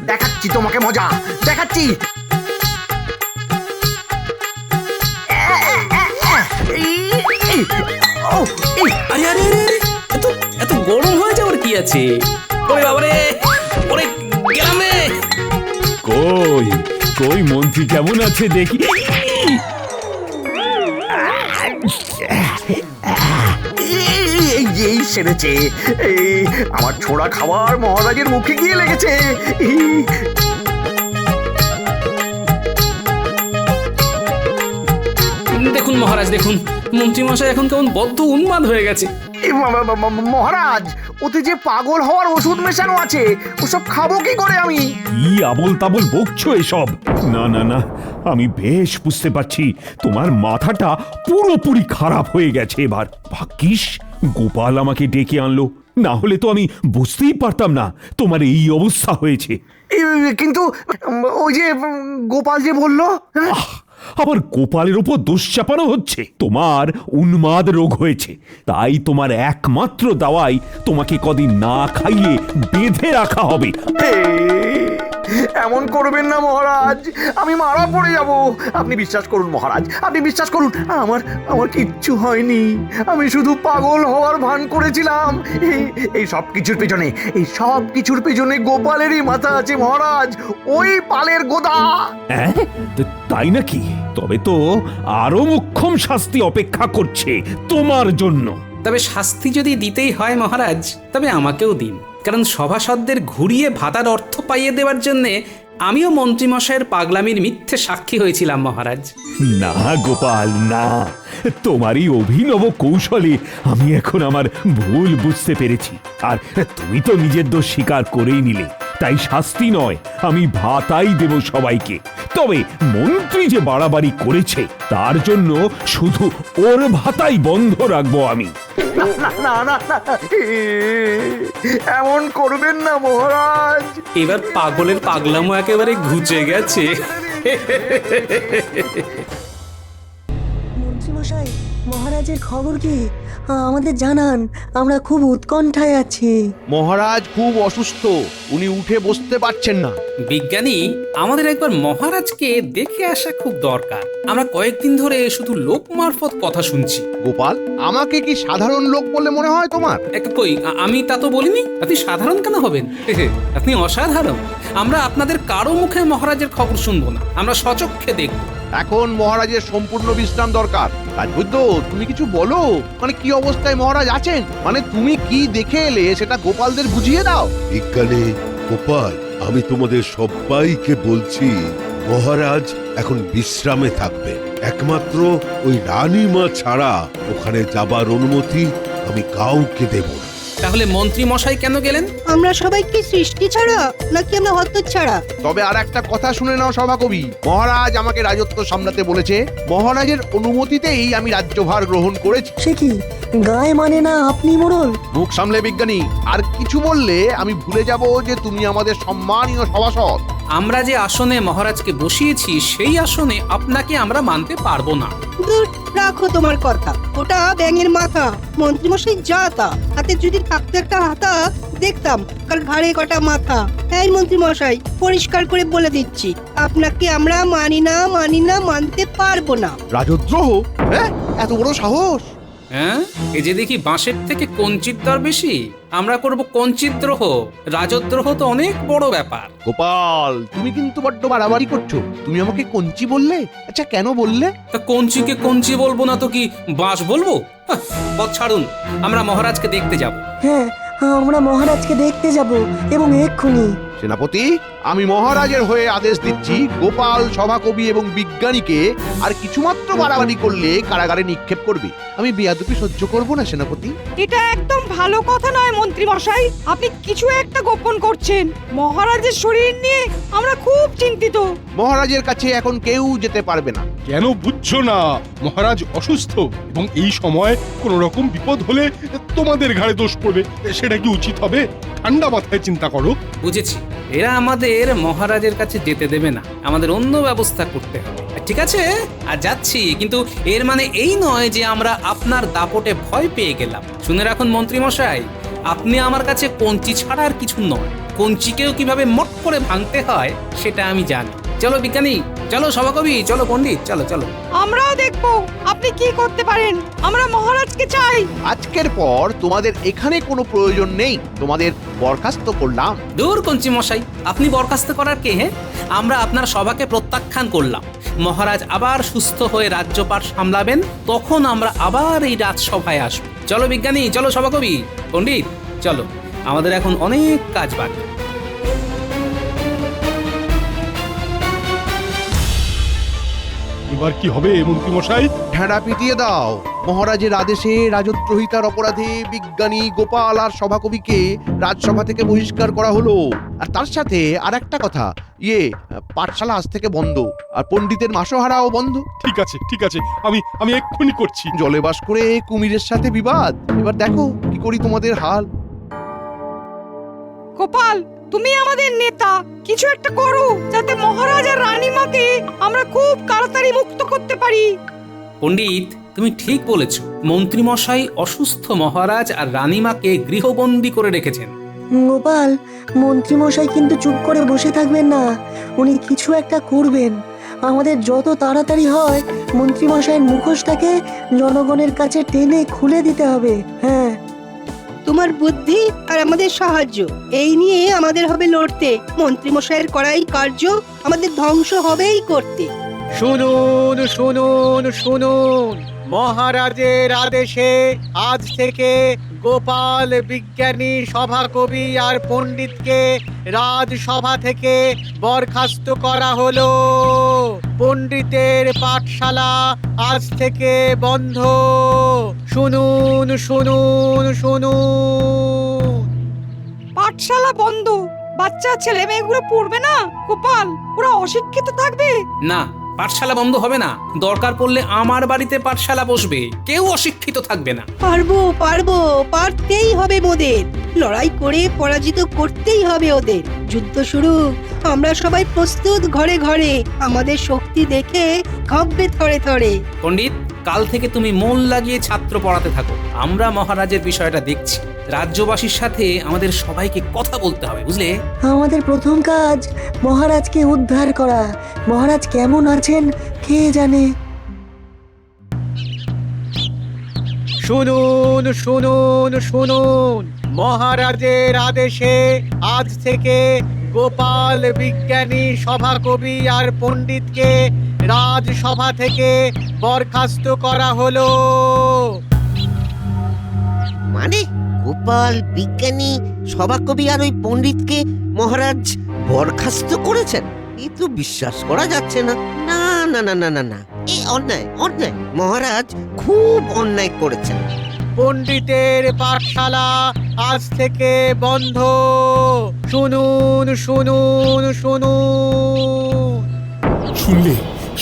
দেখাচ্ছি তোমাকে মজা, দেখাচ্ছি। আরে আরে আরে, এত গরম হয়ে যাওয়ার কি আছে? ওরে বাবারে, ওরে গ্রামে। কই মন্ত্রী কেমন আছে দেখি। এই সেরেছে। এই আমার ছোড়া খাবার মহারাজের মুখে গিয়ে লেগেছে। দেখুন মহারাজ, দেখুন মন্ত্রীমশাই এখন কেমন বদ্ধ উন্মাদ হয়ে গেছে। মহারাজ, ওতে যে পাগল হওয়ার ওষুধ মেশানো আছে, ওসব খাবো কি করে আমি? কি আবল তাবল বকছো এসব? না না না, আমি বেশ বুঝতে পারছি তোমার মাথাটা পুরোপুরি খারাপ হয়ে গেছে এবার। ভাগ্যিস গোপাল আমাকে ডেকে আনলো, না হলে তো আমি বুঝতেই পারতাম না তোমার এই অবস্থা হয়েছে। কিন্তু ওই যে গোপাল যে বললো, আবার গোপালের উপর দোষ চাপানো হচ্ছে। তোমার উন্মাদ রোগ হয়েছে, তাই তোমার একমাত্র দাওয়াই তোমাকে কদিন না খাইয়ে বেঁধে রাখা হবে। এমন করবেন না মহারাজ, আমি মারা পড়ে যাব। আপনি বিশ্বাস করুন মহারাজ, আপনি বিশ্বাস করুন, আমার কিচ্ছু হয়নি। আমি শুধু পাগল হওয়ার ভান করেছিলাম। এই সব কিছুর পেছনে গোপালেরই মাথা আছে মহারাজ, ওই পালের গোদা। হ্যাঁ, তাই নাকি? তবে তো আরো মোক্ষম শাস্তি অপেক্ষা করছে তোমার জন্য। তবে শাস্তি যদি দিতেই হয় মহারাজ, তবে আমাকেও দিন, কারণ সভাসদদের ঘুরিয়ে ভাতার অর্থ পাইয়ে দেওয়ার জন্যে আমিও মন্ত্রীমশাইয়ের পাগলামির মিথ্যে সাক্ষী হয়েছিলাম মহারাজ। না গোপাল না, তোমারই অভিনব কৌশলে আমি এখন আমার ভুল বুঝতে পেরেছি। আর তুমি তো নিজের দোষ স্বীকার করেই নিলে, তাই শাস্তি নয়, আমি ভাতাই দেব সবাইকে। তবে মন্ত্রী যে বাড়াবাড়ি করেছে, তার জন্য শুধু ওর ভাতাই বন্ধ রাখবো আমি। না, এমন করবেন না মহারাজ। এবার পাগলের পাগলামো একেবারে ঘুচে গেছে। মন্ত্রীমশাই, মহারাজের খবর কি আমাদের জানান, আমরা খুব উৎকণ্ঠায় আছি। মহারাজ খুব অসুস্থ, উনি উঠে বসতে পারছেন না। বিজ্ঞানী, আমাদের একবার মহারাজকে দেখে আসা খুব দরকার। আমরা কয়েকদিন ধরে শুধু লোক মারফত কথা শুনছি। গোপাল, আমাকে কি সাধারণ লোক বলে মনে হয় তোমার? কই, আমি তা তো বলিনি। আপনি সাধারণ কেন হবেন? আপনি অসাধারণ। আমরা আপনাদের কারো মুখে মহারাজের খবর শুনবো না, আমরা সচক্ষে দেখব। এখন মহারাজের সম্পূর্ণ বিশ্রাম দরকার। রাজবৈদ্য, তুমি কিছু বলো, মানে কি অবস্থায় মহারাজ আছেন, মানে তুমি কি দেখে এলে সেটা গোপালদের বুঝিয়ে দাও। বিজ্ঞানী গোপাল, আমি তোমাদের সবাইকে বলছি, মহারাজ এখন বিশ্রামে থাকবে। একমাত্র ওই রানীমা ছাড়া ওখানে যাবার অনুমতি আমি কাউকে দেব না। তাহলে মন্ত্রী মশাই কেন গেলেন? আমরা সবাই কি সৃষ্টি ছাড়া নাকি আমরা হত্য ছাড়া? তবে আর একটা কথা শুনে নাও সভাকবি, মহারাজ আমাকে রাজত্ব সামলাতে বলেছে, মহারাজের অনুমতিতেই আমি রাজ্যভার গ্রহণ করেছি। সে কি গায়ে মানে না আপনি মোড়ল? মুখ সামলে বিজ্ঞানী, আর কিছু বললে আমি ভুলে যাব যে তুমি আমাদের সম্মানীয় সভাসদ। আমরা যে আসনে মহারাজকে বসিয়েছি, সেই আসনে আপনাকে আমরা মানতে পারবো না। রাখো তোমার কথা, ওটা ব্যাঙের মাথা। মন্ত্রীমশাই যা তা, হাতে যদি থাকতো একটা হাতা, দেখতাম কাল ঘাড়ে কটা মাথা। এই মন্ত্রীমশাই, পরিষ্কার করে বলে দিচ্ছি, আপনাকে আমরা মানি না, মানতে পারবো না। রাজদ্রোহ? হ্যাঁ, এত বড় সাহস? হ্যাঁ, এই যে দেখি বাঁশের থেকে কঞ্চির দর বেশি, আমরা করব কঞ্চিদ্রোহ। রাজদ্রোহ তো অনেক বড় ব্যাপার। গোপাল, তুমি কিন্তু বড্ড বাড়াবাড়ি করছো। তুমি আমাকে কঞ্চি বললে, আচ্ছা কেন বললে? তা কঞ্চিকে কঞ্চি বলবো না তো কি বাঁশ বলবো? পথ ছাড়ুন, আমরা মহারাজকে দেখতে যাব। হ্যাঁ, আমরা মহারাজকে দেখতে যাব, এবং এক্ষুনি। সেনাপতি, আমি মহারাজের হয়ে আদেশ দিচ্ছি, গোপাল, সভাকবি এবং বিজ্ঞানীকে আর কিছুমাত্র বাড়াবাড়ি করলে কারাগারে নিক্ষেপ করবে। আমি বেয়াদবি সহ্য করব না সেনাপতি। এটা একদম ভালো কথা নয় মন্ত্রী মশাই, আপনি কিছু একটা গোপন করছেন। মহারাজের শরীর নিয়ে আমরা খুব চিন্তিত। মহারাজের কাছে এখন কেউ যেতে পারবে না। কেন বুঝছো না? মহারাজ অসুস্থ, এবং এই সময় কোন রকম বিপদ হলে তোমাদের ঘাড়ে দোষ পড়বে। সেটা কি উচিত হবে? ঠান্ডা মাথায় চিন্তা করো। বুঝেছি, এরা আমাদের মহারাজের কাছে যেতে দেবে না, আমাদের অন্য ব্যবস্থা করতে হবে। ঠিক আছে, আর যাচ্ছি, কিন্তু এর মানে এই নয় যে আমরা আপনার দাপটে ভয় পেয়ে গেলাম। শুনে রাখুন মন্ত্রী মশাই, আপনি আমার কাছে কঞ্চি ছাড়া আর কিছু নয়। কঞ্চিকেও কিভাবে মট করে ভাঙতে হয় সেটা আমি জানি। চলো বিজ্ঞানী, চলো সভাকবি, চলো পণ্ডিত, চলো চলো। আমরাও দেখবো আপনি কি করতে পারেন। আমরা মহারাজকে চাই। আজকের পর তোমাদের এখানে কোনো প্রয়োজন নেই, তোমাদের বরখাস্ত করলাম। দূর কঞ্চি মশাই, আপনি বরখাস্ত করার কে? হ্যাঁ, আমরা আপনার সভাকে প্রত্যাখ্যান করলাম। মহারাজ আবার সুস্থ হয়ে রাজ্যপাট সামলাবেন, তখন আমরা আবার এই রাজসভায় আসব। চলো বিজ্ঞানী, চলো সভাকবি, পণ্ডিত, চলো, আমাদের এখন অনেক কাজ বাকি। এবার কি হবে মন্ত্রী মশাই? ঢেঁড়া পিটিয়ে দাও। মহারাজের আদেশে রাজদ্রোহিতার অপরাধে বিজ্ঞানী গোপাল আর সভাকবিকে রাজসভা থেকে বহিষ্কার করা হলো। আর তার সাথে আর একটা কথা, পাঠশালা আজ থেকে বন্ধ, আর পণ্ডিতের মাসোহারাও বন্ধ। ঠিক আছে ঠিক আছে, আমি এক্ষুনি করছি। জলে বাস করে কুমিরের সাথে বিবাদ, এবার দেখো কি করি তোমাদের হাল। গোপাল, তুমি আমাদের নেতা, কিছু একটা করো যাতে মহারাজ আর রানীমাকে আমরা খুব তাড়াতাড়ি মুক্ত করতে পারি। পণ্ডিত, তুমি ঠিক বলেছ। মন্ত্রী মশাই অসুস্থ মহারাজ আর রানীমাকে গৃহবন্দী করে রেখেছেন। গোপাল, মন্ত্রীমশাই কিন্তু চুপ করে বসে থাকবেন না, উনি কিছু একটা করবেন। আমাদের যত তাড়াতাড়ি হয় মন্ত্রীমশাইয়ের মুখোশটাকে জনগণের কাছে টেনে খুলে দিতে হবে। হ্যাঁ, তোমার বুদ্ধি আর আমাদের সাহায্য, এই নিয়ে আমাদের হবে লড়তে। মন্ত্রীমশাইয়ের করাই কার্য আমাদের ধ্বংস হবেই করতে। শুনুন শুনুন শুনুন, মহারাজের আদেশে আজ থেকে গোপাল, বিজ্ঞানী, সভাকবি আর পণ্ডিতকে রাজসভা থেকে বরখাস্ত করা হলো। পণ্ডিতের পাঠশালা আজ থেকে বন্ধ। শুনুন শুনুন শুনুন। পাঠশালা বন্ধ? বাচ্চা ছেলে মেয়েগুলো পড়বে না গোপাল? ওরা অশিক্ষিত থাকবে? না, পাঠশালা বন্ধ হবে না। দরকার পড়লে আমার বাড়িতে পাঠশালা বসবে, কেউ অশিক্ষিত থাকবে না। পারবো পারবো, পারতেই হবে মোদের। লড়াই করে পরাজিত করতেই হবে ওদের। যুদ্ধ শুরু, আমরা সবাই প্রস্তুত ঘরে ঘরে। আমাদের শক্তি দেখে কাঁপবে থরে থরে। পণ্ডিত, কাল থেকে তুমি মন লাগিয়ে ছাত্র পড়াতে থাকো, আমরা মহারাজের বিষয়টা দেখছি। রাজ্যবাসীর সাথে আমাদের সবাইকে কথা বলতে হবে, বুঝলে? আমাদের প্রথম কাজ মহারাজকে উদ্ধার করা। মহারাজ কেমন আছেন কে জানে। শুনুন শুনুন শুনুন, মহারাজের আদেশে আজ থেকে গোপাল, বিজ্ঞানী, সভাকবি আর পণ্ডিতকে রাজসভা থেকে বরখাস্ত করা হলো। মানে গোপাল, বিজ্ঞানী, সভাকবি আর ওই পণ্ডিতকে মহারাজ বরখাস্ত করেছেন? এই তো বিশ্বাস করা যাচ্ছে না। না না না না না না, এই অন্যায় অন্যায়, মহারাজ খুব অন্যায় করেছেন। পণ্ডিতের পাঠশালা আজ থেকে বন্ধ। শুনুন শুনুন শুনুন।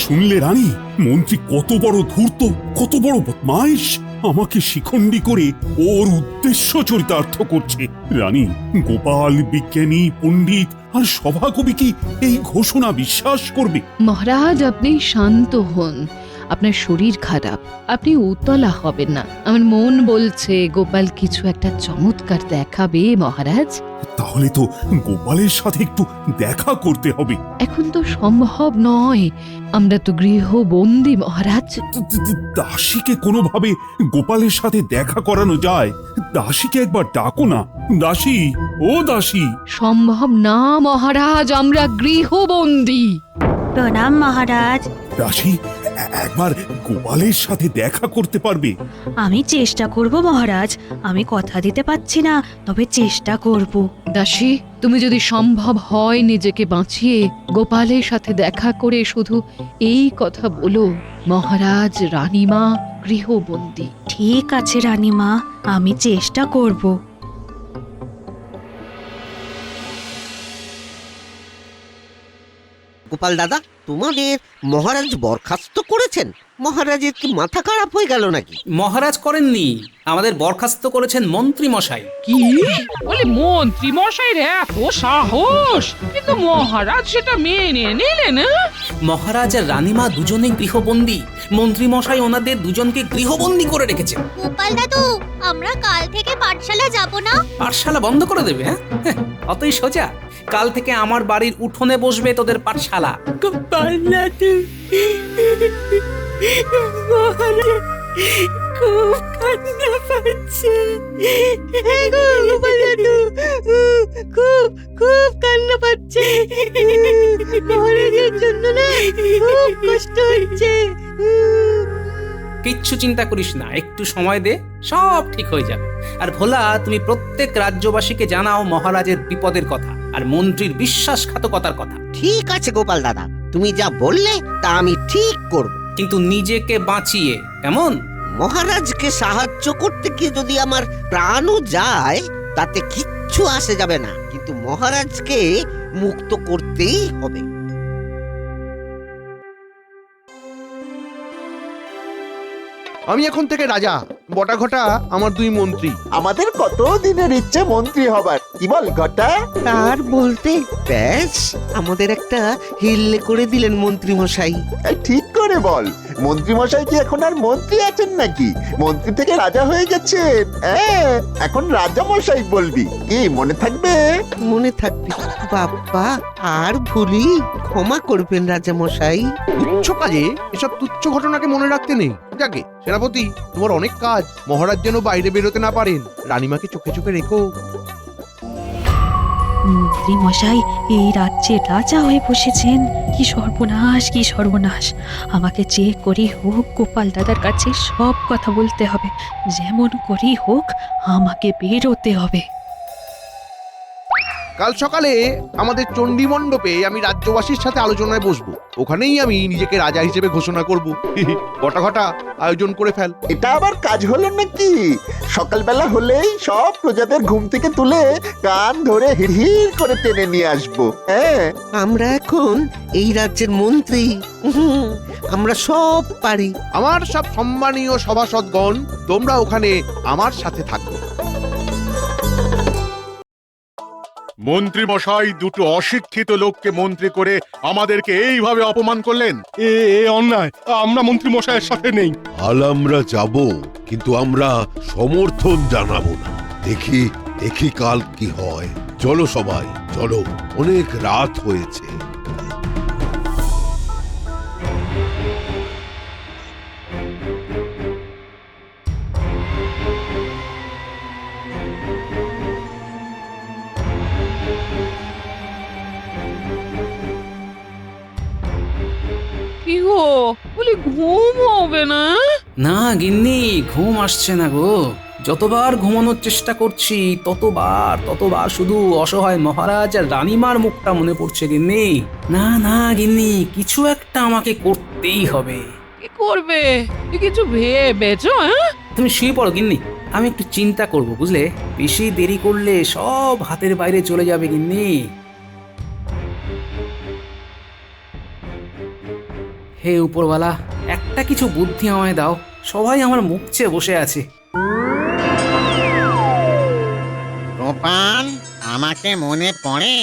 শুনলে রানী, মন্ত্রী কত বড় ধূর্ত, কত বড় বদমাইশ। আমাকে শিখণ্ডী করে ওর উদ্দেশ্য চরিতার্থ করছে। রানী, গোপাল, বিজ্ঞানী, পণ্ডিত আর সভাকবি কি এই ঘোষণা বিশ্বাস করবে? মহারাজ, আপনি শান্ত হন। আপনার শরীর খারাপ, আপনি উতলা হবেন না। আমার মন বলছে গোপাল কিছু একটা চমৎকার দেখাবে মহারাজ। তাহলে তো গোপালের সাথে একটু দেখা করতে হবে। এখন তো সম্ভব নয়, আমরা তো গৃহবন্দী মহারাজ। দাসীকে কোনোভাবে গোপালের সাথে দেখা করানো যায়? দাসীকে একবার ডাকো না। দাসী, ও দাসী। সম্ভব না মহারাজ, আমরা গৃহবন্দী। প্রণাম মহারাজ। দাসী, একবার গোপালের সাথে দেখা করতে পারবে? আমি চেষ্টা করব মহারাজ, আমি কথা দিতে পারছি না, তবে চেষ্টা করব। দাসী, তুমি যদি সম্ভব হয় নিজেকে বাঁচিয়ে গোপালের সাথে দেখা করে শুধু এই কথা বলো, মহারাজ, রানীমা গৃহবন্দী। ঠিক আছে রানীমা, আমি চেষ্টা করব। গোপাল দাদা, তোমাদের মহারাজ বরখাস্ত করেছেন? মহারাজের কি মাথা খারাপ হয়ে গেল নাকি? মহারাজ করেননি, আমাদের বরখাস্ত করেছেন মন্ত্রী মশাই। কি বলে মন্ত্রী মশাইয়ের এত সাহস? কিন্তু মহারাজ সেটা মেনে নিলেন। মহারাজ আর রানীমা দুজনেই গৃহবন্দী। মন্ত্রী মশাই ওনাদের দুজনকে গৃহবন্দী করে রেখেছেন। গোপাল দাদু, আমরা কাল থেকে পাঠশালা যাব না? পাঠশালা বন্ধ করে দেবে? হ্যাঁ, অতই সোজা। কাল থেকে আমার বাড়ির উঠোনে বসবে তোদের পাঠশালা। গোপাল দাদু, খুব কান্না পাচ্ছে। গোপাল দাদু, খুব খুব কান্না পাচ্ছে। মহারাজের জন্য না খুব কষ্ট হচ্ছে। কিচ্ছু চিন্তা করিস না, একটু সময় দে, সব ঠিক হয়ে যাবে। আর ভোলা, তুমি প্রত্যেক রাজ্যবাসীকে জানাও মহারাজের বিপদের কথা আর মন্ত্রীর বিশ্বাসঘাতকতার কথা। ঠিক আছে গোপাল দাদা, তুমি যা বললে তা আমি ঠিক করব। কিন্তু নিজেকে বাঁচিয়ে, কেমন? মহারাজকে সাহায্য করতে গিয়ে যদি আমার প্রাণও যায় তাতে কিচ্ছু আসে যাবে না, কিন্তু মহারাজকে মুক্ত করতেই হবে। আমি এখন থেকে রাজা, বটা ঘটা আমার 2 মন্ত্রী। আমাদের কত দিনের ইচ্ছে মন্ত্রী হবার, কি বল ঘটা? আর বলতে ব্যাস আমাদের একটা হিল্লে করে দিলেন মন্ত্রী মশাই। ঠিক করে বল, মন্ত্রী মশাই কি এখন আর মন্ত্রী আছেন নাকি? মন্ত্রী থেকে রাজা হয়ে গেছেন। এখন রাজা মশাই বলবি, কি মনে থাকবে? মনে থাকবে বাবা, আর ভুলি, ক্ষমা করবেন রাজা মশাই। তুচ্ছ কাজে এসব তুচ্ছ ঘটনাকে মনে রাখতে নেই। যাকে সেনাপতি, তোমার অনেক কাজ, মহারাজ যেন বাইরে বেরোতে না পারেন। রানীমাকে চোখে চোখে রেখো। মন্ত্রী মশাই এই রাজ্যে রাজা হয়ে বসেছেন। কি সর্বনাশ, কি সর্বনাশ! আমাকে যে করেই হোক গোপাল দাদার কাছে সব কথা বলতে হবে, যেমন করেই হোক আমাকে বেরোতে হবে। কাল সকালে আমাদের চণ্ডী মণ্ডপে আমি রাজ্যবাসীর সাথে আলোচনায় বসবো। ওখানেই আমি নিজেকে রাজা হিসেবে ঘোষণা করব। ঘটা ঘটা আয়োজন করে ফেল। এটা আবার কাজ হলো নাকি? সকালবেলা হলেই সব প্রজাদের ঘুম থেকে তুলে কান ধরে হিড়হিড় করে টেনে নিয়ে আসবো। আমরা এখন এই রাজ্যের মন্ত্রী, আমরা সব পারি। আমার সব সম্মানীয় সভাসদগণ, তোমরা ওখানে আমার সাথে থাকবে। মন্ত্রী মশাই 2 অশিক্ষিত লোককে মন্ত্রী করে আমাদেরকে এইভাবে অপমান করলেন। এ অন্যায়, আমরা মন্ত্রী মশাইয়ের সাথে নেই। হাল আমরা যাব, কিন্তু আমরা সমর্থন জানাবো না। দেখি দেখি কাল কি হয়। চলো সবাই, চলো, অনেক রাত হয়েছে। কি গো, বলি ঘুম হবে না? না গিন্নি, ঘুম আসছে না গো। যতবার ঘুমানোর চেষ্টা করছি ততবার শুধু অসহায় মহারাজ আর রানীমার মুখটা মনে পড়ছে গিন্নি। না না গিন্নি, কিছু একটা আমাকে করতেই হবে। কি করবে? কিছু ভেবেছো? তুমি শুয়ে পড়ো গিন্নি, আমি একটু চিন্তা করব, বুঝলে? বেশি দেরি করলে সব হাতের বাইরে চলে যাবে গিন্নি। হে উপরওয়ালা, একটা কিছু বুদ্ধি আমায় দাও। সবাই আমার মুখ চেয়ে বসে আছে। গোপাল, আমাকে মনে পড়ে?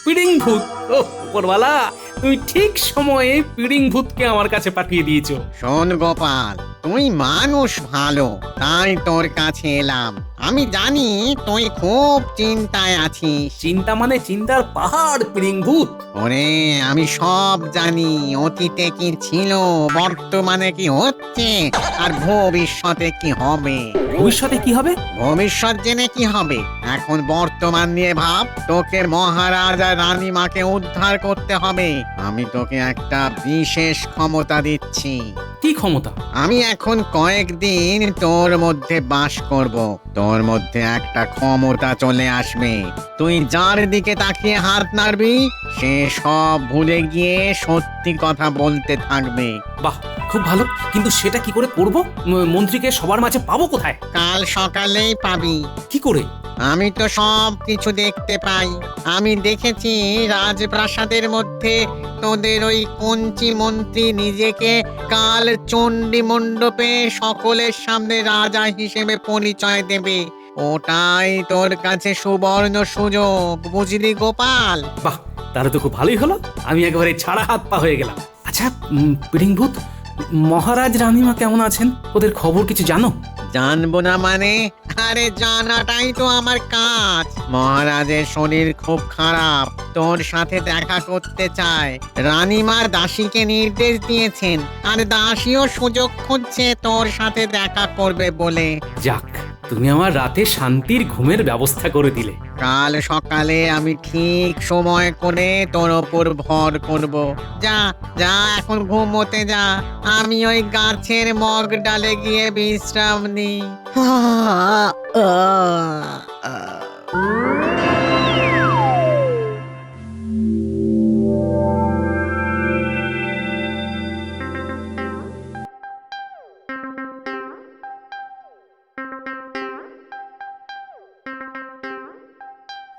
পিড়িং ভূত! ও উপরওয়ালা, তুমি ঠিক সময়ে পিড়িং ভূতকে আমার কাছে পাঠিয়ে দিয়েছো। শোন গোপাল, তুই মানুষ ভালো, তাই তোর কাছে এলাম। আমি জানি তুই খুব চিন্তায় আছিস। চিন্তা মানে চিন্তার পাহাড় পিড়িং ভূত। ওরে, আমি সব জানি। অতীতে কি ছিল, বর্তমানে কি হচ্ছে, আর ভবিষ্যতে কি হবে। ভবিষ্যতে কি হবে? ভবিষ্যৎ জেনে কি হবে, এখন বর্তমান নিয়ে ভাব। তোকে মহারাজ আর রানীমাকে উদ্ধার করতে হবে। আমি তোকে একটা বিশেষ ক্ষমতা দিচ্ছি। কি ক্ষমতা? আমি এখন কয়েকদিন তোর মধ্যে বাস করব। তোর মধ্যে একটা ক্ষমতা চলে আসবে। তুই যার দিকে তাকিয়ে হাত নাড়বি, সে সব ভুলে গিয়ে সত্যি কথা বলতে থাকবে। বাহ, খুব ভালো, কিন্তু সেটা কি করে করব? মন্ত্রীকে সবার মাঝে পাবো কোথায়? কাল সকালেই পাবি। কি করে? আমি তো সব কিছু দেখতে পাই। আমি দেখেছি রাজপ্রাসাদের মধ্যে তোদের ওই কঞ্চি মন্ত্রী নিজেকে কাল চণ্ডী মণ্ডপে সকলের সামনে রাজা হিসেবে পরিচয় দেবে। ওটাই তোর কাছে সুবর্ণ সুযোগ, বুঝলি গোপাল? বাহ, তাহলে তো খুব ভালোই হলো। আমি একেবারে ছাড়া হাত পা হয়ে গেলাম। আচ্ছা পিড়িং ভূত, মহারাজ রানীমা কেমন আছেন? ওদের খবর কিছু জানো? জানবো না মানে? আরে জানাটাই তো আমার কাজ। মহারাজের শরীর খুব খারাপ, তোর সাথে দেখা করতে চায়। রানীমার দাসীকে নির্দেশ দিয়েছেন, আর দাসীও সুযোগ খুঁজছে তোর সাথে দেখা করবে বলে। যাক, তুমি আমার রাতে শান্তির ঘুমের ব্যবস্থা করে দিলে। কাল সকালে আমি ঠিক সময় করে তোর ওপর ভর করব। যা যা এখন ঘুমোতে যা, আমি ওই গাছের মগ ডালে গিয়ে বিশ্রাম নিই।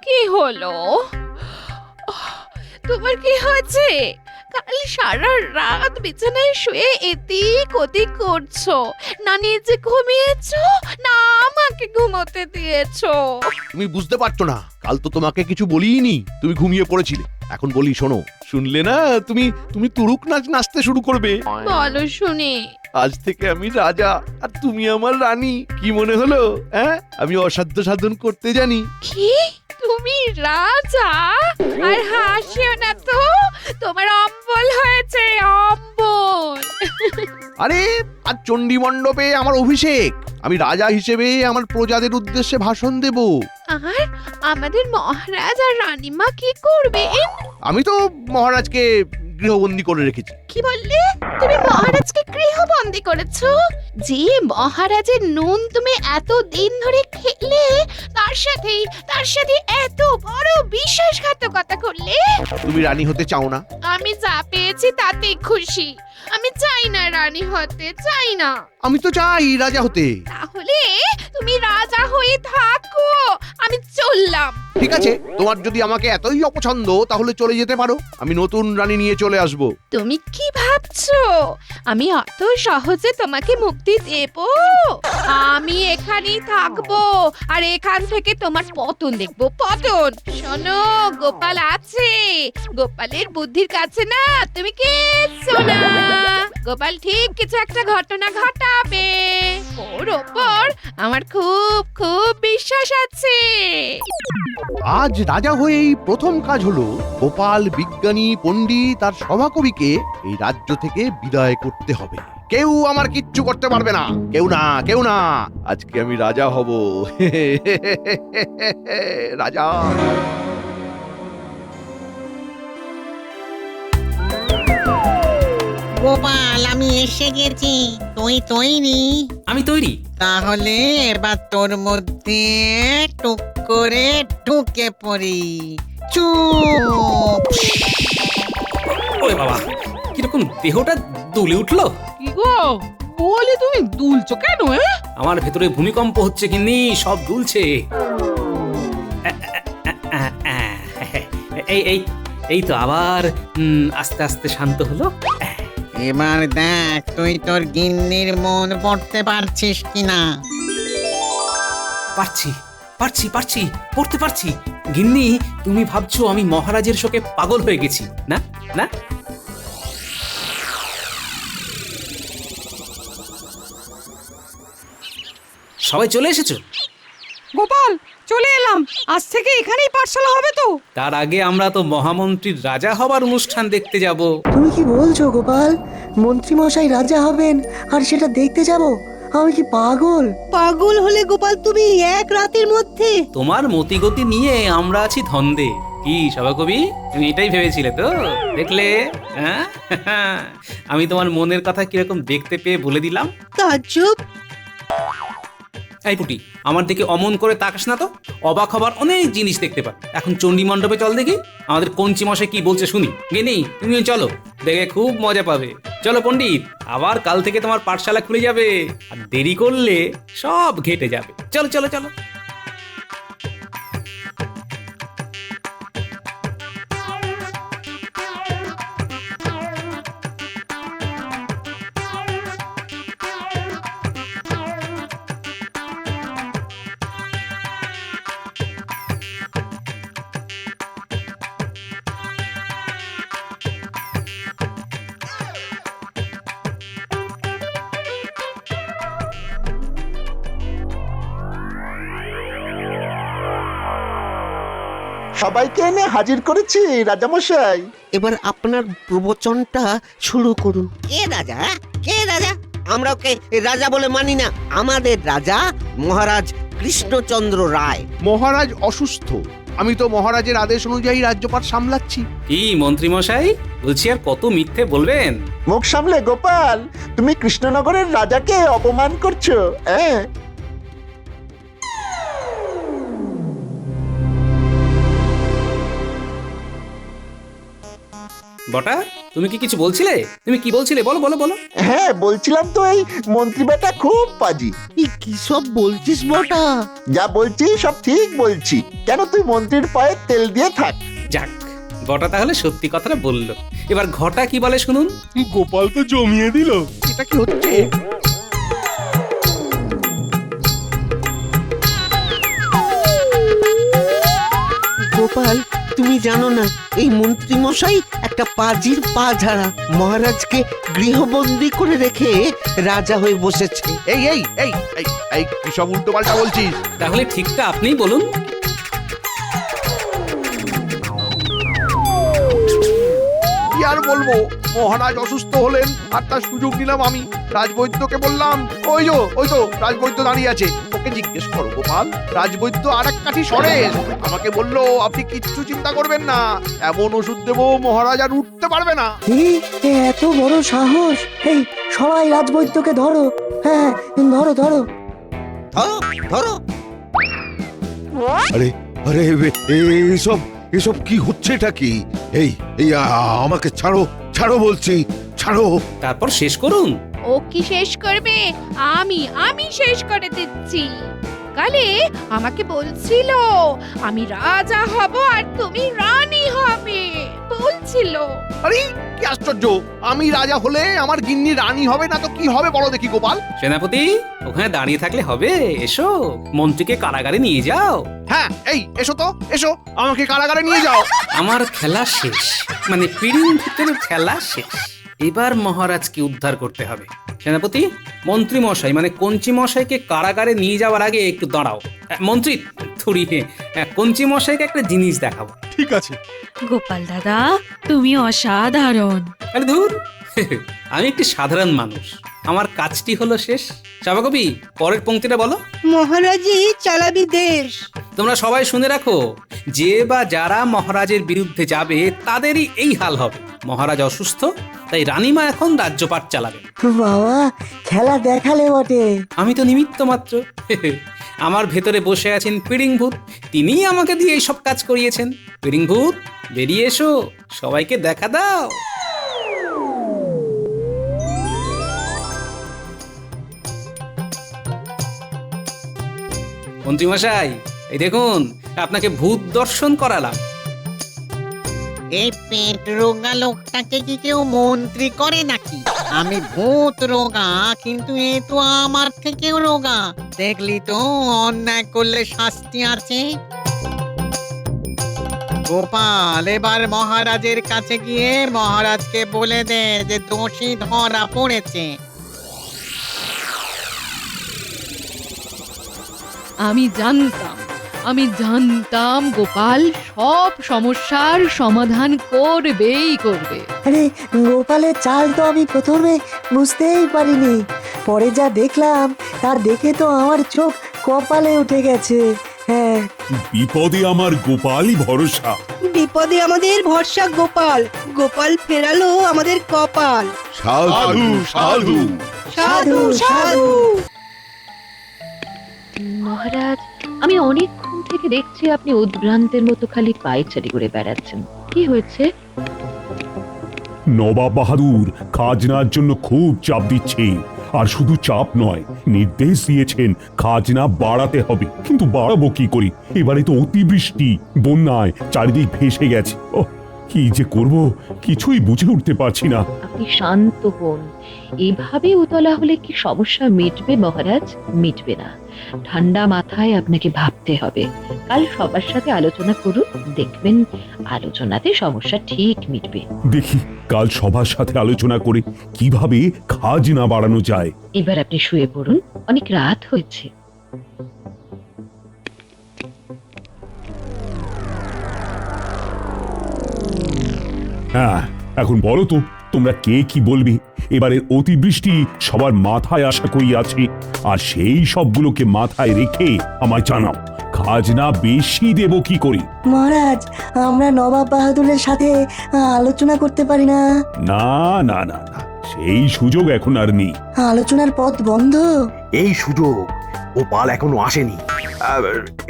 কি হলো? তোমার কি হয়েছে? কাল সারা রাত বিছানায় শুয়ে এদিক ওদিক করছো, না নিজে ঘুমিয়েছো না আমাকে ঘুমোতে দিয়েছো। তুমি বুঝতে পারছো না, কাল তো তোমাকে কিছু বলিনি, তুমি ঘুমিয়ে পড়েছিলে। এখন বলি শোনো, শুনলে না তুমি তুমি তুরুক নাচ নাচতে শুরু করবে। বলো শুনি। আজ থেকে আমি রাজা আর তুমি আমার রানী। কি মনে হলো? হ্যাঁ, আমি অসাধ্য সাধন করতে জানি। কি তুমি রাজা? আর হাসিও না তো, তোমার অম্বল হয়েছে, অম্বল। আরে আজ চণ্ডী মণ্ডপে আমার অভিষেক, আমি রাজা হিসেবে আমার প্রজাদের উদ্দেশ্যে ভাষণ দেব। আর আমাদের মহারাজ আর রানীমা কি করবেন? আমি তো মহারাজকে গৃহবন্দী করে রেখেছি। কি বললে? তুমি মহারাজকে গৃহবন্দী করেছো? যে মহারাজের নুন তুমি এত দিন ধরে খেলে, তার সাথে এত বড় বিশ্বাসঘাতকতা করলে। তুমি রানী হতে চাও না? আমি যা পেয়েছি তাতেই খুশি। আমি চাই না রানী হতে, চাই না। আমি তো চাই রাজা হতে। তাহলে তুমি রাজা হয়ে থাকো, আমি চললাম। ঠিক আছে, তোমার যদি আমাকে এতই অপছন্দ তাহলে চলে যেতে পারো, আমি নতুন রানী নিয়ে চলে আসব। তুমি কি ভাবছো আমি অত সহজে তোমাকে মুক্তি দেব? আমি এখানেই থাকবো আর এখান থেকে তোমার পতন দেখবো, পতন। শোনো, গোপাল আছে, গোপালের বুদ্ধির কাছে না তুমি কিচ্ছু না। গোপাল ঠিক কিছু একটা ঘটনা ঘটাবে, ওর ওপর আমার খুব খুব বিশ্বাস আছে। আজ রাজা হয়েই প্রথম কাজ হলো গোপাল, বিজ্ঞানী, পণ্ডিত আর সভাকবিকে এই রাজ্য থেকে বিদায় করতে হবে। কেউ আমার কিচ্ছু করতে পারবে না, কেউ না, কেউ না। আজকে আমি রাজা হব। রাজা। গোপাল, আমি এসে গেছি। তুই তৈরি? আমি তৈরি। তাহলে এবার তোর মধ্যে টুক করে ঢুকে পড়ি। চুপ। ওরে বাবা, কিরকম দেহটা দুলে উঠলো। কি গো, বলে তুমি দুলছো কেন? আমার ভেতরে ভূমিকম্প হচ্ছে, কিন্তু সব দুলছে। এই এই এই তো আবার আস্তে আস্তে শান্ত হলো। এবার দেখ তুই তোর গিন্নির মন পড়তে পারছিস কিনা। পারছি পারছি পারছি পড়তে পারছি। গিন্নি, তুমি ভাবছো আমি মহারাজের শোকে পাগল হয়ে গেছি? না না, সবাই চলে এসেছো? গোপাল, চলে এলাম। আজ থেকে এখানেই পাঠশালা হবে তো? তার আগে আমরা তো মহামন্ত্রীর রাজা হবার অনুষ্ঠান দেখতে যাব। তুমি কি বলছো গোপাল? মন্ত্রী মশাই রাজা হবেন আর সেটা দেখতে যাব? আমি কি পাগল? পাগল হলে গোপাল তুমি এক রাতের মধ্যে? তোমার মতিগতি নিয়ে আমরা আছি ধন্দে। কি সভাকবি, তুমি এটাই ভেবেছিলে তো? দেখলে, হ্যাঁ? আমি তোমার মনের কথা কিরকম দেখতে পেয়ে বলে দিলাম। তাজ্জব। এই পুটি, আমার দিকে অমন করে তাকাস না তো। অবাক হবার অনেক জিনিস দেখতে পাই। এখন চণ্ডী মণ্ডপে চল দেখি, আমাদের কঞ্চি মশাই কি বলছে শুনি। গিনি, তুমিও চলো, দেখে খুব মজা পাবে। চলো পণ্ডিত, আবার কাল থেকে তোমার পাঠশালা খুলে যাবে, আর দেরি করলে সব ঘেটে যাবে। চলো চলো চলো। সবাইকে এনে হাজির করেছি রাজামশাই। এবার আপনার প্রবচনটা শুরু করুন। কে রাজা? কে রাজা? আমরা ওকে রাজা বলে মানি না। আমাদের রাজা মহারাজ কৃষ্ণচন্দ্র রায়। মহারাজ অসুস্থ, আমি তো মহারাজের আদেশ অনুযায়ী রাজ্যপাট সামলাচ্ছি। কি মন্ত্রী মশাই, বলছি আর কত মিথ্যে বলবেন? মুখ সামলে গোপাল, তুমি কৃষ্ণনগরের রাজাকে অপমান করছো। হ্যাঁ, বটা, তুমি কি কিছু বলছিলে? তুমি কি বলছিলে? বলো বলো বলো। হ্যাঁ বলছিলাম তো, এই মন্ত্রী বেটা খুব পাজি। কি সব বলছিস বটা? যা বলছি সব ঠিক বলছি। কেন তুই মন্ত্রীর পায়ে তেল দিয়ে থাক। যাক, বটা তাহলে সত্যি কথাটা বললো। এবার ঘটা কি বলে শুনুন। গোপাল তো জমিয়ে দিল। এটা কি হচ্ছে? গোপাল, তুমি জানো না এই মন্ত্রী মশাই একটা পাজির পা ঝাড়া। মহারাজকে গৃহবন্দী করে রেখে রাজা হয়ে বসেছে। এই এই এই এই এই কি সব উল্টো পাল্টা বলছিস? তাহলে ঠিকটা আপনিই বলুন। কি আর বলবো, মহারাজ অসুস্থ হলেন আর তার সুযোগ নিলাম আমি। রাজবৈদ্যকে বললাম, ওই তো রাজবৈদ্য দাঁড়িয়ে আছে, ওকে জিজ্ঞেস করো গোপাল। রাজবৈদ্য আর এক কাঠি সরেস আমাকে বললো, আপনি কিচ্ছু চিন্তা করবেন না, এমন ওষুধ দেবো মহারাজ আর উঠতে পারবে না। এত বড় সাহস! এই সবাই রাজবৈদ্যকে ধরো। হ্যাঁ, ধরো ধরো ধরো। আরে আরে এসব এসব কি হচ্ছেটা কি? এই এই আমাকে ছাড়ো, ছাড়ো বলছি, ছাড়ো। তারপর শেষ করুন। ও কি শেষ করবে? আমি শেষ করে দিচ্ছি। কালে আমাকে বলছিল আমি রাজা হব আর তুমি রানী হবে, বলছিল। আরে কি আশ্চর্য, আমি রাজা হলে আমার গিন্নি রানী হবে না তো কি হবে বলো দেখি গোপাল? সেনাপতি, ওখানে দাঁড়িয়ে থাকলে হবে? এসো, মন্ত্রীকে কারাগারে নিয়ে যাও। হ্যাঁ, এই এসো তো, এসো, আমাকে কারাগারে নিয়ে যাও। আমার খেলা শেষ, মানে পিড়িং ভূতের খেলা শেষ। এবার মহারাজকে উদ্ধার করতে হবে। সেনাপতি, মন্ত্রী মশাই মানে কঞ্চি মশাইকে কারাগারে নিয়ে যাওয়ার আগে একটু দাঁড়াও। মন্ত্রী থুড়ি, কঞ্চি মশাইকে একটা জিনিস দেখাবো। ঠিক আছে। গোপাল দাদা, তুমি অসাধারণ। আরে ধুর, আমি একটি সাধারণ মানুষ, আমার কাজটি হলো শেষ। সভাকবি, পরের পংক্তিটা বলো। মহারাজই চালাবি দেশ। তোমরা সবাই শুনে রাখো, যে বা যারা মহারাজের বিরুদ্ধে যাবে তাদেরই এই হাল হবে। মহারাজ অসুস্থ, তাই রানীমা এখন রাজ্যপাট চালাবে। বাবা, খেলা দেখালে বটে। আমি তো নিমিত্ত মাত্র। আমার ভেতরে বসে আছেন পিড়িং ভূত, তিনিই আমাকে দিয়ে এই সব কাজ করিয়েছেন। পিড়িং ভূত, বেরিয়ে এসো, সবাইকে দেখা দাও। মন্ত্রীমশাই, এই দেখুন, আপনাকে ভূত দর্শন করালাম। এই পেট রোগা লোকটাকে কি কেউ মন্ত্রী করে নাকি? আমি ভূত রোগা, কিন্তু এ তো আমার থেকেও রোগা। দেখলি তো, অন্যায় করলে শাস্তি আছে। গোপাল, এবার মহারাজের কাছে গিয়ে মহারাজকে বলে দে যে দোষী ধরা পড়েছে। আমি জানতাম গোপাল সব সমস্যার সমাধান করবেই করবে। আরে গোপালের চাল তো আমি প্রথমে বুঝতেই পারিনি, পরে যা দেখলাম তার দেখে তো আমার চোখ কপালে উঠে গেছে। হ্যাঁ, বিপদে আমার গোপালই ভরসা। বিপদে আমাদের ভরসা গোপাল। গোপাল ফেরালো আমাদের কপাল। সাধু সাধু সাধু সাধু। মহারাজ, আমি অনেকক্ষণ থেকে দেখছি আপনি উদ্ভ্রান্তের মতো খালি পায়চারি করে বেড়াচ্ছেন। কি হয়েছে? নবাব বাহাদুর খাজনার জন্য খুব চাপ দিচ্ছে। আর শুধু চাপ নয়, নির্দেশ দিয়েছেন খাজনা বাড়াতে হবে। কিন্তু বাড়াবো কি করি? এবারে তো অতিবৃষ্টি, বন্যায় চারিদিক ভেসে গেছে। ও কি যে করব, কিছুই বুঝে উঠতে পারছি না। আপনি শান্ত হন। এভাবে উতলা হলে কি সমস্যা মিটবে মহারাজ? মিটবে না। ঠান্ডা মাথায় আপনাকে ভাবতে হবে। কাল সবার সাথে আলোচনা করুন, দেখবেন আলোচনাতে সমস্যা ঠিক মিটবে। দেখি কাল সবার সাথে আলোচনা করে কিভাবে খাজনা বাড়ানো যায়। এবার আপনি শুয়ে পড়ুন, অনেক রাত হয়েছে। হ্যাঁ, এখন বলো তো তোমরা কে কি বলবে। এবারের অতিবৃষ্টি সবার মাথায় আশা করিয়াছি, আর সেই সবগুলোকে মাথায় রেখে আমায় জানাও খাজনা বেশি দেব কি করি। মহারাজ, আমরা নবাব বাহাদুরের সাথে আলোচনা করতে পারি না? না না না না, সেই সুযোগ এখন আর নেই। আলোচনার পথ বন্ধ? এই সুযোগ গোপাল এখনো আসেনি।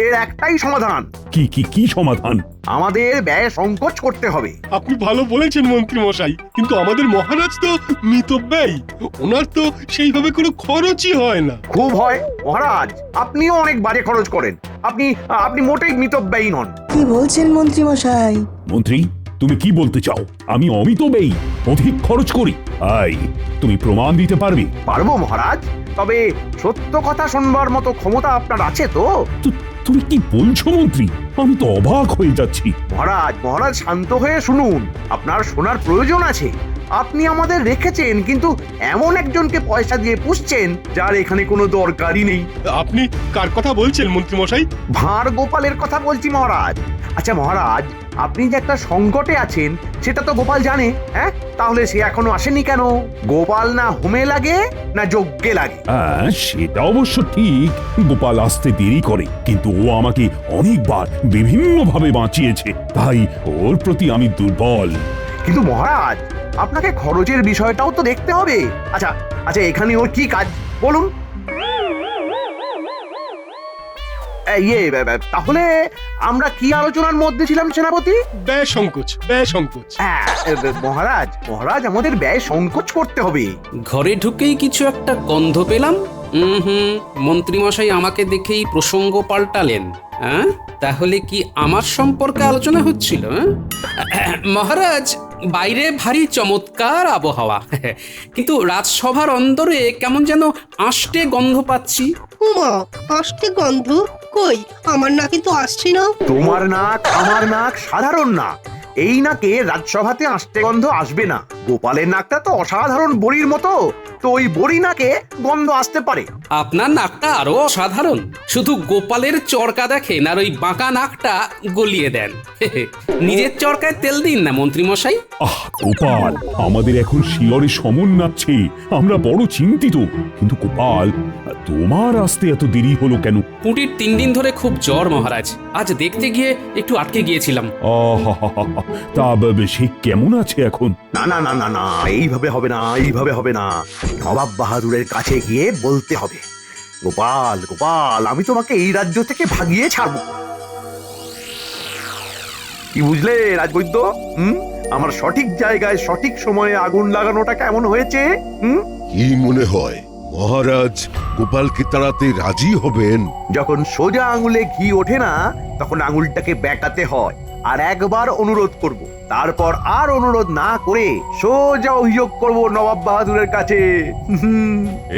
এর একটাই সমাধান। কি কি কি সমাধান? আমাদের ব্যয় সংকোচ করতে হবে। আপনি ভালো বলেছেন মন্ত্রী মশাই, কিন্তু আমাদের মহারাজ তো মিতব্যয়ী, ওনার তো সেইভাবে কোনো খরচই হয় না। খুব হয় মহারাজ, আপনিও অনেক বাজে খরচ করেন। আপনি আপনি মোটেই মিতব্যয়ী নন। কি বলছেন মন্ত্রী মশাই? মন্ত্রী, তুমি কি বলতে চাও আমি অমিতব্যয়ী, অধিক খরচ করি? আই, তুমি প্রমাণ দিতে পারবে? পারবো মহারাজ, তবে সত্য কথা শুনবার মতো ক্ষমতা আপনার আছে তো? তুমি কি বলছো মন্ত্রী? আমি তো অবাক হয়ে যাচ্ছি। মহারাজ শান্ত হয়ে শুনুন, আপনার শোনার প্রয়োজন আছে। আপনি আমাদের রেখেছেন, কিন্তু এমন একজনকে পয়সা দিয়ে পুষছেন যার এখানে কোনো দরকারই নেই। আপনি কার কথা বলছেন মন্ত্রী মশাই? ভাঁড় গোপালের কথা বলছি মহারাজ। আচ্ছা মহারাজ, আপনি যে একটা সংকটে আছেন সেটা তো গোপাল জানে, হ্যাঁ? তাহলে সে এখনো আসেনি কেন? গোপাল না হোমে লাগে না যজ্ঞে লাগে? হ্যাঁ, সেটা অবশ্য ঠিক। গোপাল আসতে দেরি করে, কিন্তু ও আমাকে অনেকবার বিভিন্নভাবে বাঁচিয়েছে, তাই ওর প্রতি আমি দুর্বল। কিন্তু মহারাজ, আপনাকে খরচের বিষয়টাও তো দেখতে হবে। আচ্ছা আচ্ছা, এখানে ওর কি কাজ বলুন? তাহলে আমরা কি আলোচনার মধ্যে ছিলাম সেনাপতি? ব্যয় সংকোচ, ব্যয় সংকোচ। মহারাজ আমাদের ব্যয় সংকোচ করতে হবে। ঘরে ঢুকেই কিছু একটা গন্ধ পেলাম। মন্ত্রী মশাই আমাকে দেখেই প্রসঙ্গ পাল্টালেন। হ্যাঁ, তাহলে কি আমার সম্পর্কে আলোচনা হচ্ছিল? মহারাজ, বাইরে ভারী চমৎকার আবহাওয়া, কিন্তু রাজসভার অন্দরে কেমন যেন আষ্টে গন্ধ পাচ্ছি। উমা, আষ্টে গন্ধ? কই, আমার নাকে তো আসছে না। তোমার নাক আমার নাক সাধারণ নাক, এই নাকে রাজসভাতে আষ্টে গন্ধ আসবে না। গোপালের নাকটা তো অসাধারণ বড়ির মতো, তো ওই বড়ি নাকে গন্ধ আসতে পারে। আপনার নাকটা আরো অসাধারণ, শুধু গোপালের চরকা দেখেন আর ওই বাঁকা নাকটা গলিয়ে দেন। নিজের চরকায় তেল দিন না মন্ত্রী মশাই। গোপাল আমাদের এখন শিয়রে সমন নাচ্ছে, আমরা বড় চিন্তিত। কিন্তু গোপাল, তোমার আসতে এত দেরি হলো কেন? পুটির 3 দিন ধরে খুব জ্বর মহারাজ, আজ দেখতে গিয়ে একটু আটকে গিয়েছিলাম। তা সে কেমন আছে এখন? না না না না না, এইভাবে হবে না, এইভাবে হবে না। নবাব বাহাদুরের কাছে গিয়ে বলতে হবে, গোপাল গোপাল, আমি তোমাকে এই রাজ্য থেকে ভাগিয়ে ছাড়বো। কি বুঝলে রাজবৈদ্য? আমার সঠিক জায়গায় সঠিক সময়ে আগুন লাগানোটা কেমন হয়েছে? কি মনে হয় মহারাজ গোপালকে তাড়াতে রাজি হবেন? যখন সোজা আঙুলে ঘি ওঠে না, তখন আঙুলটাকে বেঁকাতে হয়। আর একবার অনুরোধ করব, তারপর আর অনুরোধ না করে সোজা অভিযোগ করব নবাব বাহাদুরের কাছে।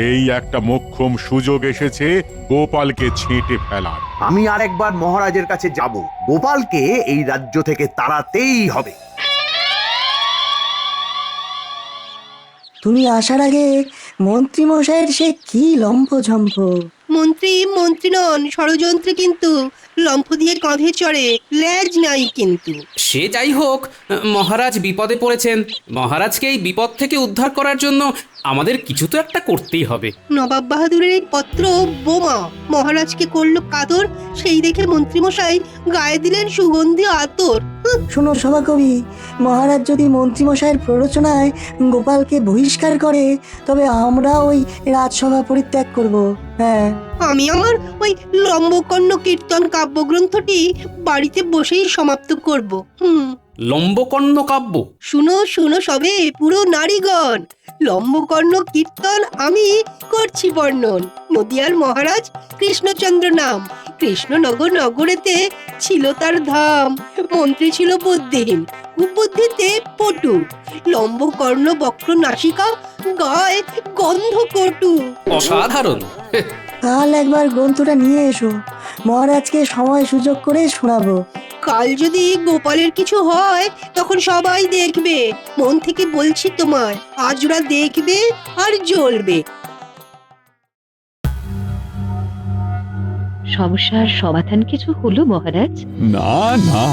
এই একটা মোক্ষম সুযোগ এসেছে গোপালকে ছেঁটে ফেলার। আমি আরেকবার মহারাজের কাছে যাব, গোপালকে এই রাজ্য থেকে তাড়াতেই হবে। তুমি আসার আগে মন্ত্রী মশাইয়ের সে কি লম্ফঝম্প! মন্ত্রী নন, ষড়যন্ত্রে, কিন্তু লম্ফ দিয়ে কাঁধে চড়ে, লেজ নাই কিন্তু। সে যাই হোক, মহারাজ বিপদে পড়েছেন। মহারাজকে এই বিপদ থেকে উদ্ধার করার জন্য আমাদের কিছু তো একটা করতেই হবে। নবাব বাহাদুরের এই পত্র বোমা, মহারাজকে করলো কাতর, সেই দেখে মন্ত্রীমশাই গায়ে দিলেন সুগন্ধি আতর। শোনো সভাকবি, মহারাজ যদি মন্ত্রীমশাইয়ের প্ররোচনায় গোপালকে বহিষ্কার করে, তবে আমরা ওই রাজসভা পরিত্যাগ করব। হ্যাঁ, আমি আমার ওই লম্বকর্ণ কীর্তন কাব্যগ্রন্থটি বাড়িতে বসেই সমাপ্ত করব। লম্বকর্ণ কাব্য? শুনো সবে, পুরো নারীগণ, লম্বকর্ণ কীর্তন আমি করছি বর্ণন। নদিয়ার মহারাজ কৃষ্ণচন্দ্র নাম, কৃষ্ণনগর নগরেতে ছিল তার ধাম। মন্ত্রী ছিল বুদ্ধিহীন, কুবুদ্ধিতে পটু, লম্বকর্ণ বক্র নাসিকা, গায়ে গন্ধ কটু। অসাধারণ। কাল একবার গ্রন্থটা নিয়ে এসো, মহারাজকে সময় সুযোগ করে শোনাবো। কাল যদি গোপালের কিছু হয়, তখন সবাই দেখবে। মন থেকে বলছি তোমায়, আজ ওরা দেখবে আর জ্বলবে। সমস্যার সমাধান কিছু হলো মহারাজ? না না,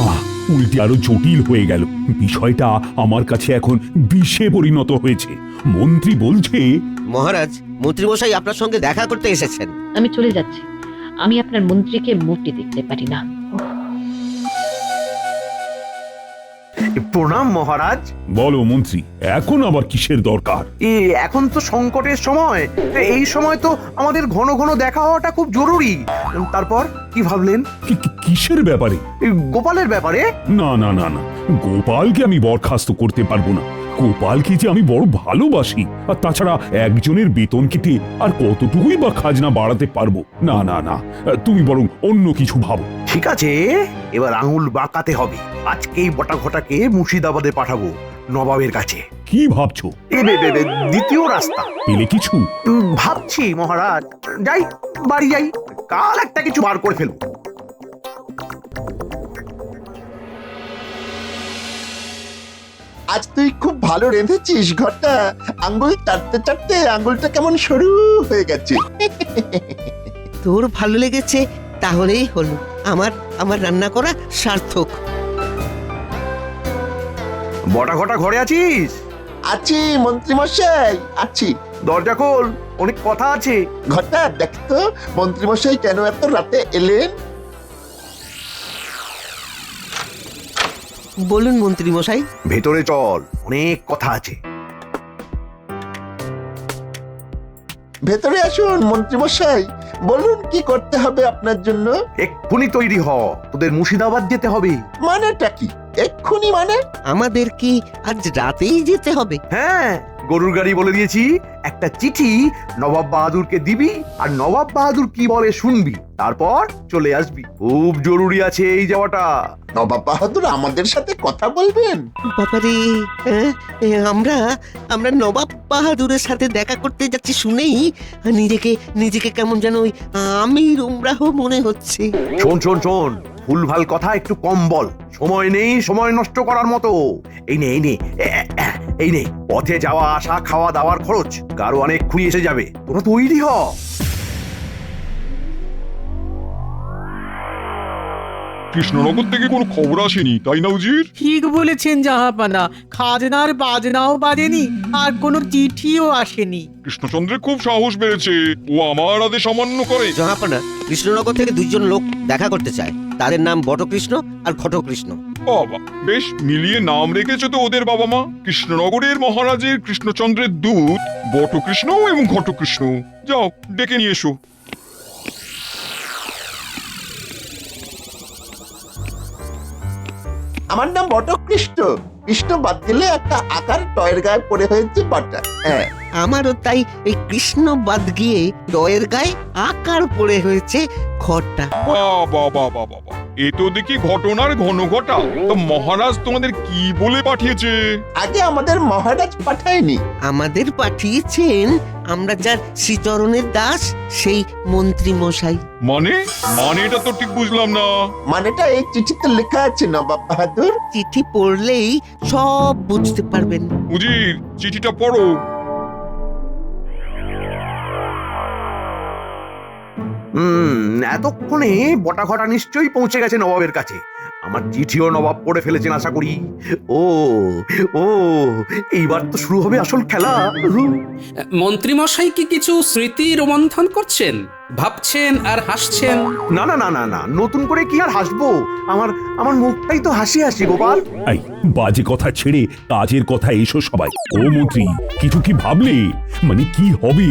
উল্টে আরো জটিল হয়ে গেল। বিষয়টা আমার কাছে এখন বিষে পরিণত হয়েছে। মন্ত্রী বলছে, মহারাজ, মন্ত্রীমশাই আপনার সঙ্গে দেখা করতে এসেছেন। আমি চলে যাচ্ছি। আমি আপনার মন্ত্রীকে মোটে দেখতে পারি না। প্রণাম মহারাজ। বলো মন্ত্রী, এখন আবার কিসের দরকার? এখন তো সংকটের সময়, এই সময় তো আমাদের ঘন ঘন দেখা হওয়াটা খুব জরুরি। তারপর কি ভাবলেন? কিসের ব্যাপারে? গোপালের ব্যাপারে। না না না না, গোপালকে আমি বরখাস্ত করতে পারবো না। গোপালকে যে আমি বড় ভালোবাসি, আর তাছাড়া একজনের বেতন কেটে আর কতটুকুই বা খাজনা বাড়াতে পারবো। না না না, তুমি বরং অন্য কিছু ভাবো। ঠিক আছে, এবার আঙুল বাঁকাতে হবে। আজকেই বটা ঘটাকে মুর্শিদাবাদে পাঠাবো, নবাবের কাছে। কি ভাবছো? দ্বিতীয় রাস্তা পেলে কিছু ভাবছি মহারাজ। যাই, বাড়ি যাই, কাল একটা কিছু বার করে ফেলবো। আজ তুই খুব ভালো রেঁধেছিস ঘরটা। আঙ্গুল চাটতে চাটতে আঙ্গুলটা কেমন সরু হয়ে গেছে। তোর ভালো লেগেছে তাহলেই হলো। আমার রান্না করা সার্থক। বটা ঘটা ঘরে আছিস? আছি মন্ত্রী মশাই, আছি। দরজা খোল, অনেক কথা আছে। ঘরটা দেখ তো, মন্ত্রী মশাই কেন এত রাতে এলেন? বলুন মন্ত্রী মশাই। ভেতরে চল, অনেক কথা আছে। ভেতরে আসুন মন্ত্রী মশাই, বলুন কি করতে হবে আপনার জন্য? এক্ষুনি তৈরি হ, তোদের মুর্শিদাবাদ যেতে হবে। মানেটা কি এক্ষুনি? মানে আমাদের কি আজ রাতেই যেতে হবে? হ্যাঁ, গরুর গাড়ি বলে দিয়েছি। একটা চিঠি নবাব বাহাদুরকে দিবি, আর নবাব বাহাদুর কি বলে শুনবি, তারপর চলে আসবি। খুব জরুরি আছে এই যাওয়াটা। নবাব বাহাদুর আমাদের সাথে কথা বলবেন? বাবারে, আমরা নবাব বাহাদুরের সাথে দেখা করতে যাচ্ছি শুনেই নিজেকে কেমন যেন ওই আমির উমরাহ মনে হচ্ছে। শোন শোন শোন, ভুলভাল কথা একটু কম বল। সময় নেই সময় নষ্ট করার মতো। এই নে পথে যাওয়া আসা, খাওয়া দাওয়ার খরচ। গাড়োয়ান এক্ষুনি এসে যাবে, তোরা তৈরি হ। কৃষ্ণনগর থেকে কোনো খবর আসেনি, তাই না উজির? ঠিক বলেছেন জাহাপানা, খাজনার বাজনাও বাজেনি আর কোনো চিঠিও আসেনি। কৃষ্ণচন্দ্রের খুব সাহস বেড়েছে, ও আমার আদেশ অমান্য করে। জাহাপানা, কৃষ্ণনগর থেকে দুইজন লোক দেখা করতে চায়। তাদের নাম বটকৃষ্ণ আর ঘটকৃষ্ণ। বাবা, বেশ মিলিয়ে নাম রেখেছে তো ওদের বাবা মা। কৃষ্ণনগরের মহারাজের কৃষ্ণচন্দ্রের দূত বটকৃষ্ণ এবং ঘটকৃষ্ণ। যাও, ডেকে নিয়ে এসো। আমার নাম বটকৃষ্ণ। কৃষ্ণ বাদ দিলে একটা আকার টয়ের গায়ে পড়ে হয়েছে বটা। হ্যাঁ, আমারও তাই এই কৃষ্ণ বাদ গিয়ে টয়ের গায়ে আকার পড়ে হয়েছে ঘরটা। বাবা বাবা বাবা, এ তো দেখি ঘটনার ঘন ঘটা। তো মহারাজ তোমাদের কি বলে পাঠিয়েছে? আগে আমাদের মহারাজ পাঠায়নি, আমাদের পাঠিয়েছেন আমরা যার শ্রীচরণের দাস, সেই মন্ত্রী মশাই। মানেটা তো ঠিক বুঝলাম না। মানেটা এই চিঠিতে লেখা আছে নবাব বাহাদুর। চিঠি পড়লেই সব বুঝতে পারবেন। উজির, চিঠিটা পড়ো। এতক্ষণে বটা ঘটা নিশ্চয়ই পৌঁছে গেছে নবাবের কাছে। আমার চিঠিও নবাব পড়ে ফেলেছেন আশা করি। ও ও এইবার তো শুরু হবে আসল খেলা। মন্ত্রীমশাই কি কিছু স্মৃতি রোমন্থন করছেন, ভাবছেন আর হাসছেন? না না না না না, নতুন করে কি আর হাসবো? আমার মুখটাই তো হাসি হাসি গোপাল। এই বাজে কথা ছেড়ে কাজের কথা এসো সবাই। ও মন্ত্রী, কিছু কি ভাবলে? মানে কি হবে?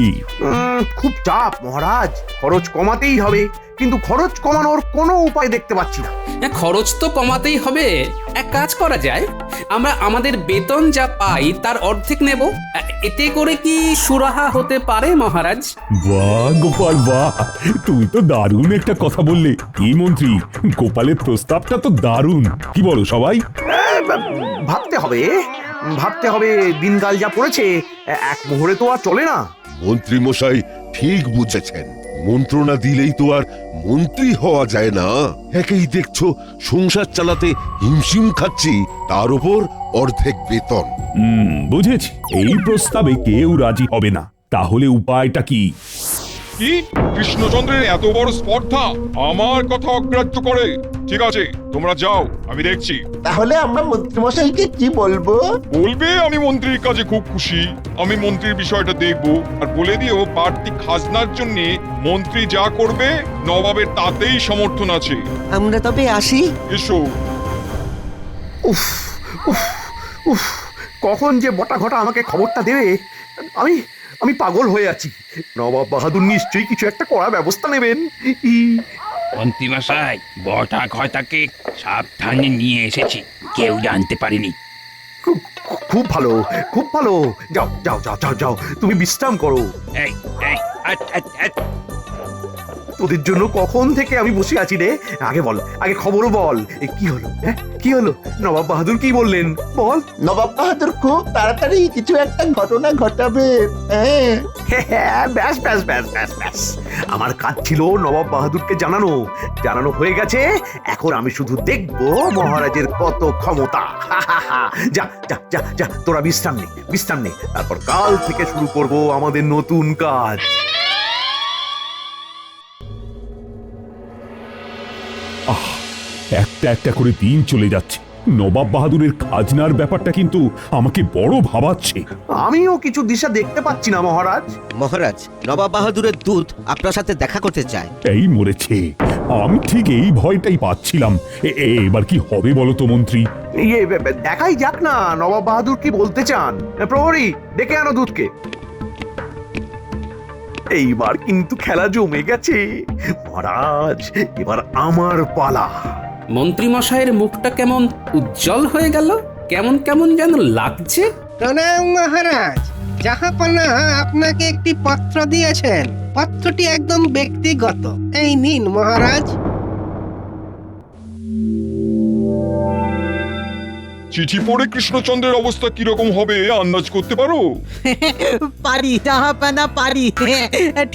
খুব চাপ মহারাজ, খরচ কমাতেই হবে, কিন্তু খরচ কমানোর কোনো উপায় দেখতে পাচ্ছি না। খরচ তো কমাতেই হবে। এক কাজ করা যায়, আমরা আমাদের বেতন যা পাই তার অর্ধেক নেব। এতে করে কি সুরাহা হতে পারে মহারাজ? বাহ গোপাল বাহ, তুমি তো দারুণ একটা কথা বললে। এই মন্ত্রী, গোপালের প্রস্তাবটা তো দারুণ। কি বলো সবাই? ভাবতে হবে, দিনকাল যা পড়েছে, এক মোহরে তো আর চলে না। মন্ত্রী মশাই ঠিক বুঝেছেন, মন্ত্রণা দিলেই তো আর মন্ত্রী হওয়া যায় না। একেই দেখছো সংসার চালাতে হিমশিম খাচ্ছি, তার উপর অর্ধেক বেতন। বুঝেছি, এই প্রস্তাবে কেউ রাজি হবে না। তাহলে উপায়টা কি? কি কৃষ্ণচন্দ্রের এত বড় স্পর্ধা আমার কথা অগ্রাহ্য করে? ঠিক আছে, তোমরা যাও, আমি দেখছি। তাহলে আমরা মন্ত্রীমশাইকে কি বলবো? বলবে আমি মন্ত্রীর কাজে খুব খুশি, আমি মন্ত্রীর বিষয়টা দেখবো, আর বলে দিও বাড়তি খাজনার জন্য মন্ত্রী যা করবে নবাবের তাতেই সমর্থন আছে। আমরা তবে আসি। এসো। উফ উফ উফ, কখন যে বটা ঘটা আমাকে খবরটা দেবে, আমি আমি পাগল হয়ে আছি। নবাব বাহাদুর নিশ্চয়ই কিছু একটা করার ব্যবস্থা নেবেন। মন্ত্রীমশাই, বটা ঘটাকে সাবধানে নিয়ে এসেছি, কেউ জানতে পারেনি। খুব ভালো, খুব ভালো। যাও যাও যাও যাও যাও, তুমি বিশ্রাম করো। এই এই তোদের জন্য কখন থেকে আমি বসে আছি রে। আগে বল, আগে খবর বল, কি হলো? কি হলো? নবাব বাহাদুর কি বললেন বল। নবাব বাহাদুর খুব তাড়াতাড়ি কিছু একটা ঘটনা ঘটাবে। ব্যাস ব্যাস ব্যাস ব্যাস ব্যাস, আমার কাজ ছিল নবাব বাহাদুরকে জানানো, জানানো হয়ে গেছে। এখন আমি শুধু দেখবো মহারাজের কত ক্ষমতা। যা যা যা যা, তোরা বিশ্রাম নে, বিশ্রাম নে, তারপর কাল থেকে শুরু করব আমাদের নতুন কাজ। একটা একটা করে দিন চলে যাচ্ছে, নবাব বাহাদুরের খাজনার ব্যাপারটা কিন্তু আমাকে বড় ভাবাচ্ছে। আমিও কিছু দিশা দেখতে পাচ্ছি না মহারাজ। মহারাজ, নবাব বাহাদুরের দূত আপনার সাথে দেখা করতে চায়। এই মরেছে, আমি ঠিক এই ভয়টাই পাচ্ছিলাম। এবার কি হবে বলো তো মন্ত্রী? দেখাই যাক না নবাব বাহাদুর কি বলতে চান। প্রহরী, ডেকে আনো দূতকে। এইবার কিন্তু খেলা জমে গেছে মহারাজ, এবার আমার পালা। মন্ত্রী মশাইয়ের মুখটা কেমন উজ্জ্বল হয়ে গেল, কেমন কেমন যেন লাগছে। প্রণাম মহারাজ, জাহাপনা আপনাকে একটি পত্র দিয়েছেন। পত্রটি একদম ব্যক্তিগত। এই নিন মহারাজ। চিঠি পড়ে কৃষ্ণচন্দ্রের অবস্থা কিরকম হবে আন্দাজ করতে পারো? পারি জাহাপানা, পারি।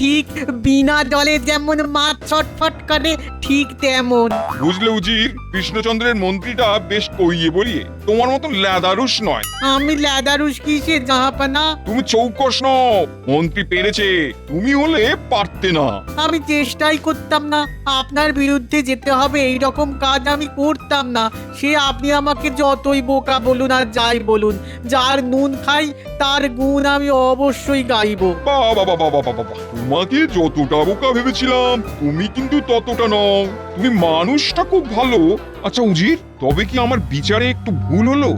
ঠিক বিনা জলে যেমন মাছ ছটফট করে, ঠিক তেমন। বুঝলে উজির, কৃষ্ণচন্দ্রের মন্ত্রীটা বেশ কইয়ে বলিয়ে, তোমার মতো ল্যাদারুস নয়। আমি ল্যাদারুস কিসে জাহাপানা? তুমি চৌকস নও, মন্ত্রী পেরেছে, তুমি হলে পারতে না। আমি চেষ্টাই করতাম না। আপনার বিরুদ্ধে যেতে হবে এই রকম কাজ আমি করতাম না। সে আপনি আমাকে যতই বোকা বলুন আর যাই বলুন, যার নুন খাই তার গুণ আমি অবশ্যই গাইবো। বাবা বাবা বাবা বাবা, তোমাকে যতটা বোকা ভেবেছিলাম তুমি কিন্তু ততটা নও। তুমি মানুষটা খুব ভালো। আচ্ছা উজির, তবে কি আমার বিচারে একটু ভুল হলো?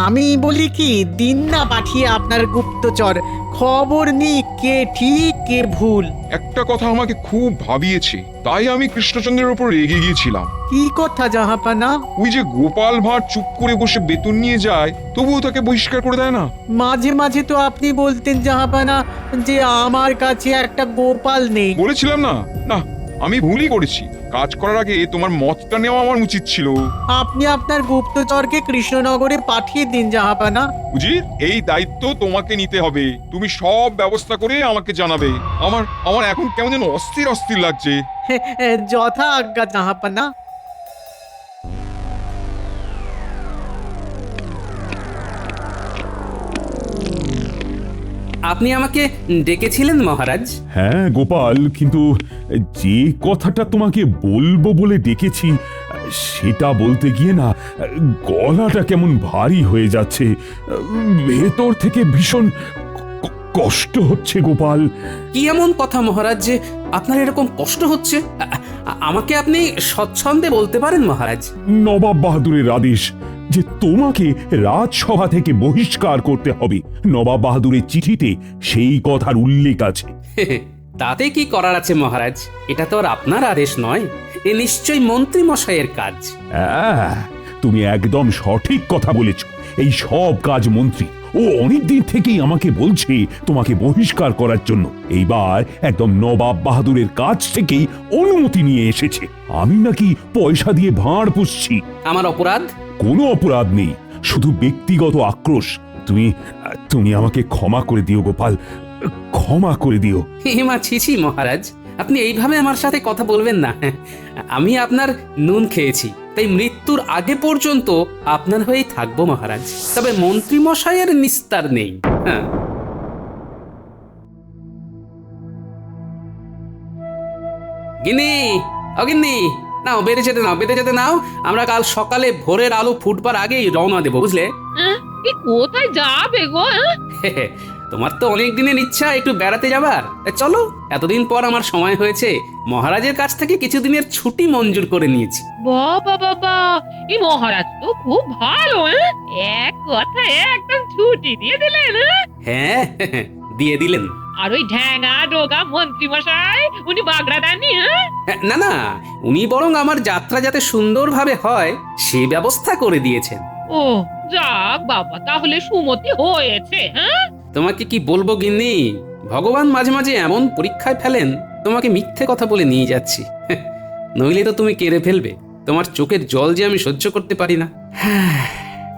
আমি বলি কি, দিন না পাঠিয়ে আপনার গুপ্তচর, খবর নি কে ঠিক কে ভুল। একটা কথা আমাকে খুব ভাবিয়েছে, তাই আমি কৃষ্ণচন্দ্রের উপর রেগে গিয়েছিলাম। কি কথা জাহাপানা? ওই যে গোপাল ভাঁড় চুপ করে বসে বেতন নিয়ে যায়, তবুও তাকে বহিষ্কার করে দেয় না। মাঝে মাঝে তো আপনি বলতেন জাহাপানা যে আমার কাছে একটা গোপাল নেই। বলেছিলাম না? না, আমি ভুলই করেছি। কাজ করার আগে তোমার মতটা নেওয়া আমার উচিত ছিল। আপনি আপনার গুপ্তচরকে কৃষ্ণনগরে পাঠিয়ে দিন জাহাপানা। উজির, এই দায়িত্ব তোমাকে নিতে হবে। তুমি সব ব্যবস্থা করে আমাকে জানাবে। আমার এখন কেমন যেন অস্থির অস্থির লাগছে। যথা আজ্ঞা জাহাপানা। আপনি আমাকে ডেকেছিলেন মহারাজ? হ্যাঁ গোপাল, কিন্তু যে কথাটা তোমাকে বলবো বলে ডেকেছি সেটা বলতে গিয়ে না গলাটা কেমন ভারী হয়ে যাচ্ছে, ভেতর থেকে ভীষণ কষ্ট হচ্ছে গোপাল। কি এমন কথা মহারাজ যে আপনার এরকম কষ্ট হচ্ছে? আমাকে আপনি স্বচ্ছন্দে বলতে পারেন মহারাজ। নবাব বাহাদুরের আদেশ যে তোমাকে রাজসভা থেকে বহিষ্কার করতে হবে। নবাব বাহাদুরের চিঠিতে সেই কথার উল্লেখ আছে। তাতে কি করার আছে মহারাজ? এটা তো আর আপনার আদেশ নয়, এ নিশ্চয়ই মন্ত্রী মশাইয়ের কাজ। তুমি একদম সঠিক কথা বলেছ। এই সব কাজ মন্ত্রী ও অনেকদিন থেকেই আমাকে বলছে তোমাকে বহিষ্কার করার জন্য। এইবার একদম নবাব বাহাদুরের কাছ থেকেই অনুমতি নিয়ে এসেছে। আমি নাকি পয়সা দিয়ে ভাঁড় পুষছি। আমার অপরাধ? কোনো অপরাধ নেই, শুধু ব্যক্তিগত আক্রোশ। তুমি আমাকে ক্ষমা করে দিও গোপাল, ক্ষমা করে দিও। হেমা, ছিছি মহারাজ, আপনি এইভাবে আমার সাথে কথা বলবেন না। আমি আপনার নুন খেয়েছি, তাই মৃত্যুর আগে পর্যন্ত আপনার হয়েই থাকবো মহারাজ। তবে মন্ত্রী মশাইয়ের নিস্তার নেই। হ্যাঁ। গিন্নি ও গিন্নি, নাও বেড়ে যেতে নাও। আমরা কাল সকালে ভোরের আলো ফুটবার আগেই রওনা দেবো, বুঝলে? কোথায় যাবে গো? তোমার তো অনেক দিনের ইচ্ছা একটু বেড়াতে যাবার, চলো। এতদিন পর আমার সময় হয়েছে, মহারাজের কাছ থেকে কিছুদিনের ছুটি মঞ্জুর করে নিয়েছি। বাবা বাবা, এই মহারাজ তো খুব ভালো। এক কথায় একদম ছুটি দিয়ে দিলেন। হ্যাঁ, দিয়ে দিলেন। আর ওই ঢ্যাঙা ডোগা মন্ত্রী মশাই, উনি বাগড়া দেননি? না না, উনি বরং আমার যাত্রা যাতে সুন্দরভাবে হয় সে ব্যবস্থা করে দিয়েছেন। ও যাক বাবা, তাহলে সুমতি হয়েছে। তোমাকে কি বলবো গিন্নি, ভগবান মাঝে মাঝে এমন পরীক্ষায় ফেলেন, তোমাকে মিথ্যে কথা বলে নিয়ে যাচ্ছি, নইলে তো তুমি কেড়ে ফেলবে। তোমার চোখের জল যে আমি সহ্য করতে পারি না।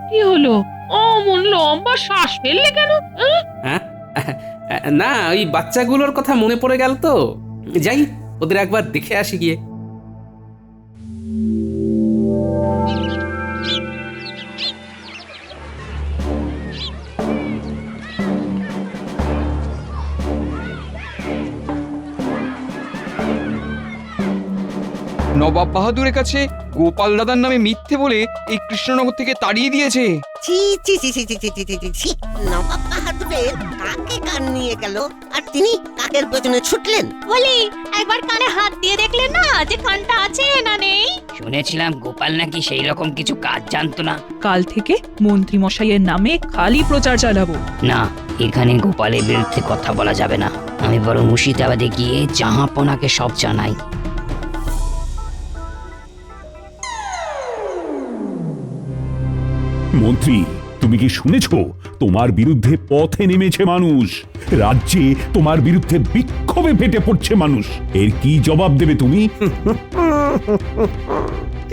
কি হলো, অমন লম্বা শ্বাস ফেললে কেন? হ্যাঁ, না ওই বাচ্চাগুলোর কথা মনে পড়ে গেল তো, যাই ওদের একবার দেখে আসি গিয়ে। নবাব বাহাদুরের কাছে গোপাল দাদার নামে মিথ্যে বলে এই কৃষ্ণনগর থেকে তাড়িয়ে দিয়েছে। ছি ছি ছি ছি ছি ছি ছি ছি ছি ছি। নবাব বাহাদুরের কাকে কান নিয়ে গেল আর তিনি কাকের পেছনে ছুটলেন? বলি, একবার কানে হাত দিয়ে দেখলেন না যে কানটা আছে না নেই? শুনেছিলাম গোপাল নাকি সেই রকম কিছু কাজ জানতো না। কাল থেকে মন্ত্রী মশাইয়ের নামে খালি প্রচার চালাবো। না, এখানে গোপালের বিরুদ্ধে কথা বলা যাবে না। আমি বরং মুর্শিদাবাদে গিয়ে জাহাপনাকে সব জানাই। মন্ত্রী, তুমি কি শুনেছ? তোমার বিরুদ্ধে পথে নেমেছে মানুষ, রাজ্যে তোমার বিরুদ্ধে বিক্ষোভে ফেটে পড়ছে মানুষ। এর কি জবাব দেবে তুমি?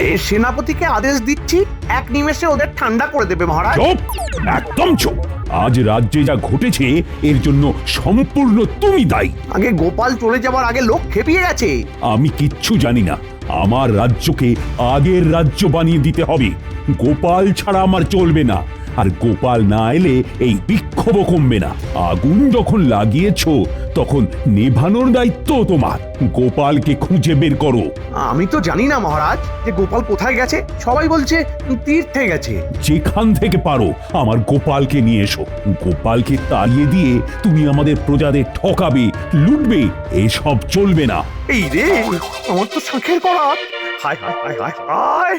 এই সেনাপতিকে আদেশ দিচ্ছি, এক নিমেষে ওদের ঠান্ডা করে দেবে মহারাজ। চুপ, একদম চুপ। আজ রাজ্যে যা ঘটেছে এর জন্য সম্পূর্ণ তুমি দায়ী। আগে গোপাল চলে যাবার আগে লোক খেপিয়ে গেছে। আমি কিচ্ছু জানি না, আমার রাজ্যকে আগের রাজ্য বানিয়ে দিতে হবে। গোপাল ছাড়া আমার চলবে না, আর গোপাল না এলে এই বিক্ষোভ কমবে না। আগুন যখন লাগিয়েছো তখন নেভানোর দায়িত্ব তোমার। গোপালকে খুঁজে বের করো। আমি তো জানি না মহারাজ যে গোপাল কোথায় গেছে, সবাই বলছে তীর্থে গেছে। যেখান থেকে পারো আমার গোপালকে নিয়ে এসো। গোপালকে তাড়িয়ে দিয়ে তুমি আমাদের প্রজাদের ঠকাবে, লুটবে, এসব চলবে না। এই রে, আমার তো শাঁখের করাত। হায় হায় হায় হায় হায়।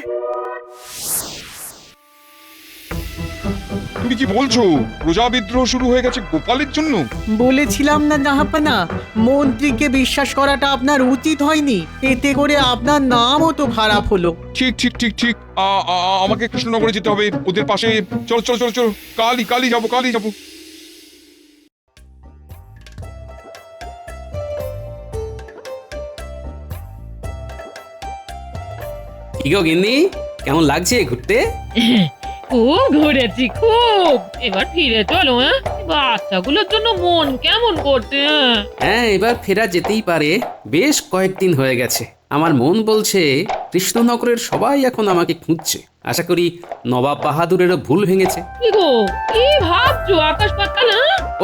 তুমি কি বলছো? প্রজা বিদ্রোহ শুরু হয়ে গেছে গোপালের জন্য? বলেছিলাম না জাহাপনা, মন্ত্রীকে বিশ্বাস করাটা আপনার উচিত হয়নি। এতে করে আপনার নামও তো খারাপ হলো। ঠিক ঠিক ঠিক ঠিক। আমাকে কৃষ্ণনগরে যেতে হবে, ওদের পাশে। চল চল চল চল, কালই যাবো, কালই যাবো। কি গো গিন্নি, কেমন লাগছে ঘুরতে? খুব ঘুরেছি খুব। এবার ফিরে চলো। বাচ্চাগুলোর জন্য মন কেমন করছে। হ্যাঁ, এবার ফেরা যেতেই পারে। বেশ কয়েকদিন হয়ে গেছে। আমার মন বলছে কৃষ্ণনগরের সবাই এখন আমাকে খুঁজছে। আশা করি নবাব বাহাদুরেরও ভুল ভেঙেছে। কি গো, কি ভাবছো আকাশ পাতাল?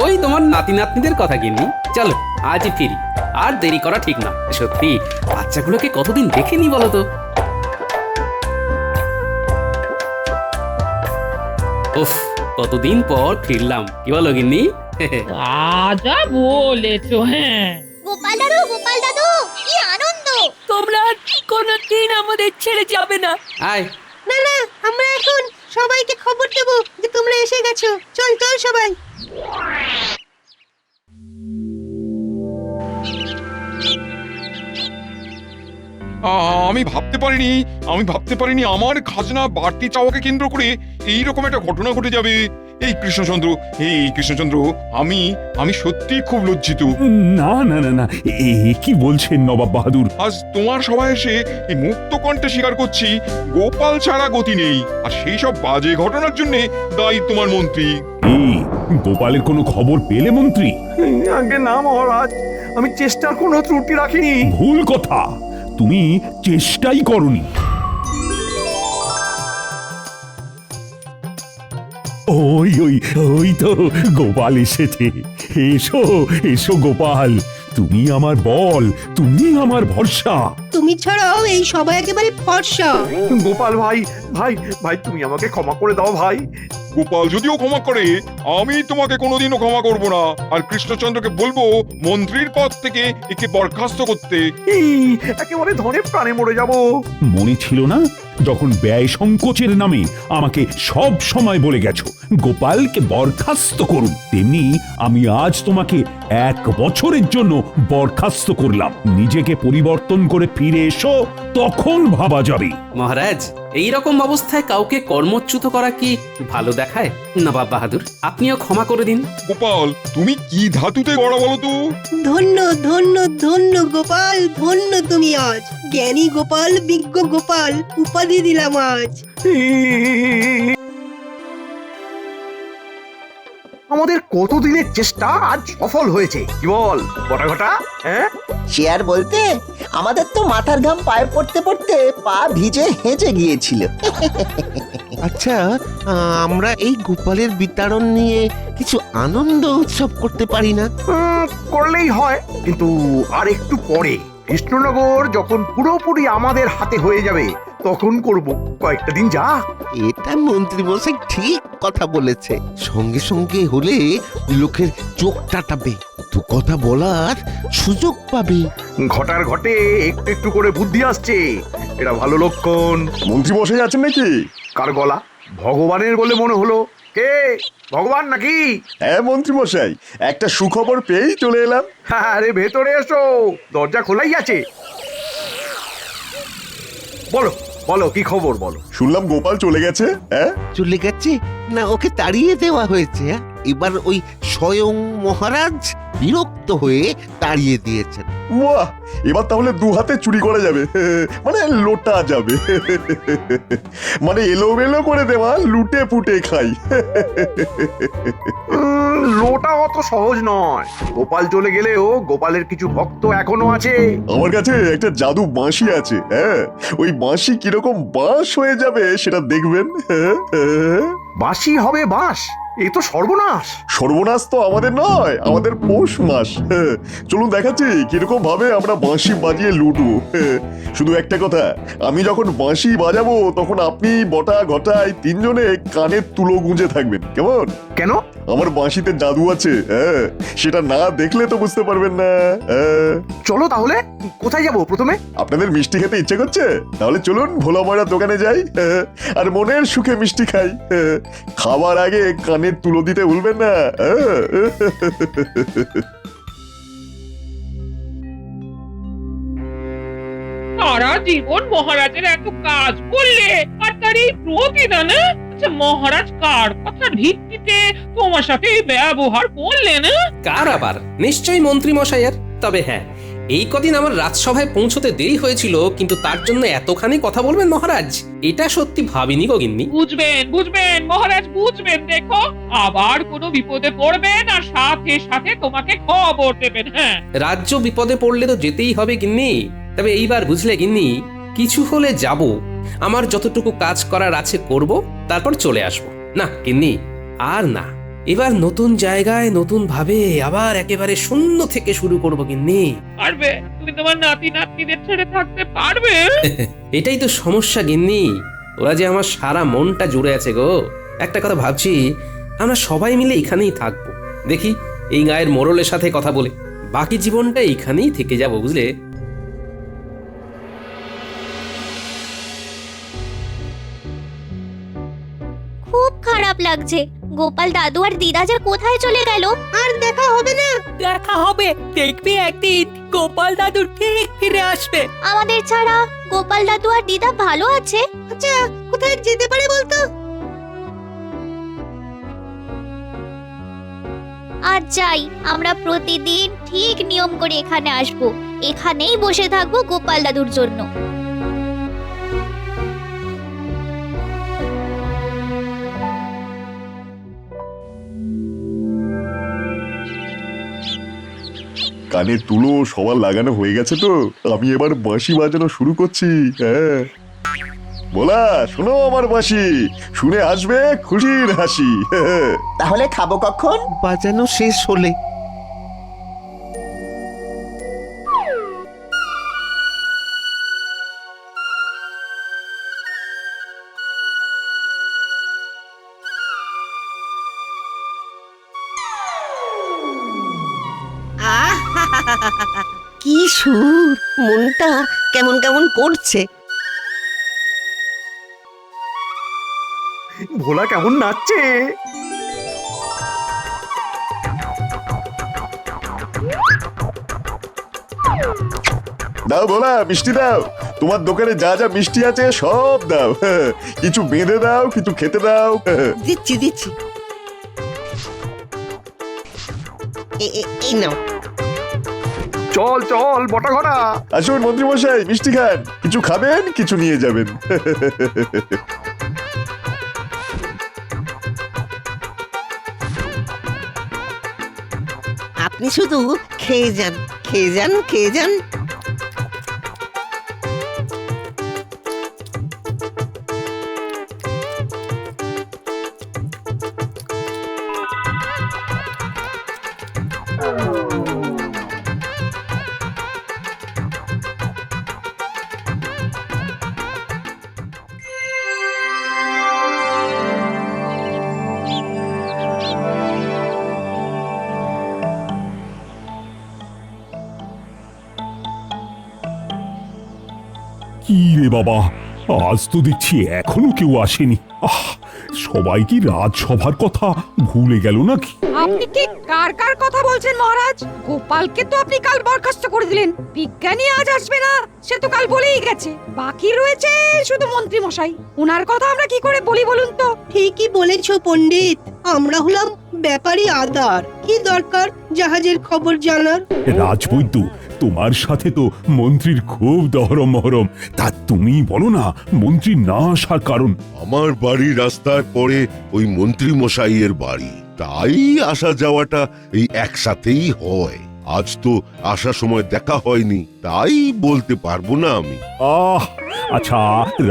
ওই তোমার নাতি নাতনিদের কথা গিন্নি। চলো আজই ফিরি, আর দেরি করা ঠিক না। সত্যি বাচ্চাগুলোকে কতদিন দেখেনি বলো তো। উফ, কতদিন পর ফিরলাম। কি বলো গিন্নি? যা বলেছো। হ্যাঁ গোপাল দাদু, কি আনন্দ! তোমরা কোনদিন আমাদের ছেড়ে যাবে না। আয়। না না, আমরা এখন সবাইকে খবর দেবো যে তোমরা এসে গেছো। চল চল সবাই। আমি ভাবতে পারিনি আমার খাজনা বাড়তি চাওয়াকে কেন্দ্র করে এইরকম একটা ঘটনা ঘটে যাবে। এই কৃষ্ণচন্দ্র, আমি সত্যি খুব লজ্জিত। না না না না, কি বলছেন নবাব বাহাদুর? আজ তোমার সভায় এসে এই মুক্ত কণ্ঠে স্বীকার করছি গোপাল ছাড়া গতি নেই, আর সেই সব বাজে ঘটনার জন্য দায়ী তোমার মন্ত্রী। গোপালের কোনো খবর পেলে মন্ত্রী? আগে না মহারাজ, আমি চেষ্টার কোনো ত্রুটি রাখিনি। ভুল কথা, তুমি চেষ্টাই করনি। ওই ওই ওই তো গোপাল এসেছে। এসো এসো গোপাল, তুমি আমার বল, তুমি আমার ভরসা। তুমি ছাড়াও এই সবাই একেবারে ফর্সা। গোপাল ভাই, ভাই ভাই তুমি আমাকে ক্ষমা করে দাও ভাই। গোপাল যদিও ক্ষমা করে, আমি তোমাকে কোনোদিনও ক্ষমা করব না। আর কৃষ্ণচন্দ্রকে বলবো মন্ত্রীর পদ থেকে একে বরখাস্ত করতে। একেবারে ধরে প্রাণে মরে যাব। মনে ছিল না যখন ব্যয় সংকোচের নামে আমাকে সব সময় বলে গেছো গোপালকে বরখাস্ত করুন, তেমনি আমি আজ তোমাকে 1 বছরের জন্য বরখাস্ত করলাম। নিজেকে পরিবর্তন করে ফিরে এসো, তখন ভাবা যাবে। মহারাজ, এই রকম অবস্থায় কাউকে কর্মচ্যুত করা কি ভালো দেখায়? নবাব বাহাদুর, আপনিও ক্ষমা করে দিন। গোপাল, তুমি কি ধাতুতে গড়া বলো তো? ধন্য ধন্য ধন্য গোপাল, ধন্য তুমি আজ। জ্ঞানী গোপাল, বিজ্ঞ গোপাল উপাধি দিলাম আজ। আমাদের কতদিনের চেষ্টা আজ সফল হয়েছে, কি বল বটাঘটা? হ্যাঁ, সে আর বলতে, আমাদের তো মাথার ঘাম পায়ে পড়তে পড়তে পা ভিজে হেঁচে গিয়েছিল। আচ্ছা, আমরা এই গোপালের বিতরণ নিয়ে কিছু আনন্দ উৎসব করতে পারি না? করলেই হয়, কিন্তু আর একটু পরে কৃষ্ণনগর যখন পুরোপুরি আমাদের হাতে হয়ে যাবে তখন করব। কয়েকটা দিন যা। এটা মন্ত্রী মশাই ঠিক কথা বলেছে। সঙ্গে সঙ্গে হলে লোকের চোখ টাটাবে, দু কথা বলার সুযোগ পাবে। ঘটার ঘটে একটু একটু করে বুদ্ধি আসছে, এটা ভালো লক্ষণ। মন্ত্রী মশাই আছেন নাকি? কার গলা? ভগবানের বলে মনে হলো। কে ভগবান নাকি? হ্যাঁ মন্ত্রী মশাই, একটা সুখবর পেয়েই চলে এলাম। আরে ভেতরে এসো, দরজা খোলাই আছে। বলো বলো, কি খবর বলো। শুনলাম গোপাল চলে গেছে। হ্যাঁ, চলে গেছে না, ওকে তাড়িয়ে দেওয়া হয়েছে। এবার ওই স্বয়ং মহারাজ বিরক্ত হয়ে তাড়িয়ে দিয়েছেন। বাহ, এবার তাহলে 2 হাতে চুরি করা যাবে, মানে লোটা যাবে। মানে এলোমেলো করে দেওয়া, লুটে পুটে খাই। লোটা অত সহজ নয়। গোপাল চলে গেলেও গোপালের কিছু ভক্ত এখনো আছে। আমার কাছে একটা জাদু বাঁশি আছে। হ্যাঁ, ওই বাঁশি কিরকম বাঁশ হয়ে যাবে সেটা দেখবেন। বাঁশি হবে বাঁশ? এ তো সর্বনাশ। সর্বনাশ তো আমাদের নয়, আমাদের পৌষ মাস। চলুন দেখাচ্ছি কিরকম ভাবে আমরা বাঁশি বাজিয়ে লুটবো। শুধু একটা কথা, আমি যখন বাঁশি বাজাবো তখন আপনি বটা ঘটা এই 3 জনে কানের তুলো গুঁজে থাকবেন, কেমন? কেন? আমার বাঁশিতে জাদু আছে। হ্যাঁ, সেটা না দেখলে তো বুঝতে পারবেন না। চলো তাহলে, কোথায় যাব প্রথমে? আপনাদের মিষ্টি খেতে ইচ্ছে করছে? তাহলে চলুন ভোলা ময়রা দোকানে যাই, আর মনের সুখে মিষ্টি খাই। খাবার আগে কানের তুলো দিতে ভুলবেন না। সারা জীবন মহারাজের এত কাজ করলে আর তার এই প্রতিদান? আচ্ছা, মহারাজ কার কথার ভিত্তিতে তোমার সাথে এই ব্যবহার করলেন? কার আবার? নিশ্চয়ই মন্ত্রী মশাইয়ের। তবে হ্যাঁ, এই কদিন আমার রাজসভায় পৌঁছতে দেরি হয়েছিল, কিন্তু তার জন্য এতখানি কথা বলবেন মহারাজ, এটা সত্যি ভাবিনি গো গিন্নি। বুঝবেন বুঝবেন মহারাজ, বুঝবেন। দেখো, আবার কোনো বিপদে পড়বেন আর সাথে সাথে তোমাকে খবর দেবেন। হ্যাঁ, রাজ্য বিপদে পড়লে তো যেতেই হবে গিন্নি। তবে এইবার বুঝলে গিন্নি, কিছু হলে যাব, আমার যতটুকু কাজ করার আছে করব, তারপর চলে আসব। না গিন্নি, আর না, এবার নতুন জায়গায় নতুন ভাবে আবার একেবারে শূন্য থেকে শুরু করব গিন্নি। পারবে? তুমি তোমার নাতি নাতনিদের ছেড়ে থাকতে পারবে? এটাই তো সমস্যা গিন্নি, ওরা যে আমার সারা মনটা জুড়ে আছে গো। একটা কথা ভাবছি, আমরা সবাই মিলে এখানেই থাকবো। দেখি এই গায়ের মোড়লের সাথে কথা বলে বাকি জীবনটা এখানেই থেকে যাব, বুঝলে? খুব খারাপ লাগছে। গোপাল দাদু আর দিদা যে কোথায় চলে গেল। আর দেখা হবে না। দেখা হবে, দেখবি একদিন গোপাল দাদু ঠিক ফিরে আসবে। আমাদের ছাড়া গোপাল দাদু আর দিদা ভালো আছে? আচ্ছা, কোথায় যেতে পারে বলতো? আজ যাই, আমরা প্রতিদিন ঠিক নিয়ম করে এখানে আসবো, এখানেই বসে থাকবো গোপাল দাদুর জন্য। কানের তুলো সবার লাগানো হয়ে গেছে তো, আমি এবার বাঁশি বাজানো শুরু করছি। হ্যাঁ, বলা শোনো আমার বাঁশি, শুনে আসবে খুশির হাসি। তাহলে খাবো কখন? বাজানো শেষ হলে। ছুর মনটা কেমন কেমন করছে। ভোলা কেমন নাচছে। দাও ভোলা, মিষ্টি দাও। তোমার দোকানে যা যা মিষ্টি আছে সব দাও। কিছু বেঁধে দাও, কিছু খেতে দাও। দিচ্ছি দিচ্ছি। এই নাও। চল চল বটা ঘটা। আসুন মন্ত্রী মশাই, মিষ্টি খান। কিছু খাবেন, কিছু নিয়ে যাবেন। আপনি শুধু খেয়ে যান, খেয়ে যান, খেয়ে যান। কি রে বাবা, আজ তো দেখছি এখনো কেউ আসেনি। সবাই কি রাজসভার কথা ভুলে গেল নাকি? আপনি কি কার কার কথা বলছেন মহারাজ? গোপালকে তো আপনি কাল বরখাস্ত করে দিলেন। বিজ্ঞানী আজ আসবে না, সে তো কাল বলেই গেছে। বাকি রয়েছে শুধু মন্ত্রী মশাই। ওনার কথা আমরা কি করে বলি বলুন তো? ঠিকই বলেছো পণ্ডিত, আমরা হলাম ব্যাপারী আদার। কি দরকার জাহাজের খবর জানার? রাজবৈদ্য, তোমার সাথে তো মন্ত্রীর খুব দহরম মহরম। তা তুমি বলো না মন্ত্রী না আসার কারণ? আমার বাড়ির রাস্তার পরে ওই মন্ত্রী মশাইয়ের বাড়ি, তাই আসা যাওয়াটা এই একসাথেই হয়। আজ তো আসার সময় দেখা হয়নি, তাই বলতে পারবো না আমি। আচ্ছা,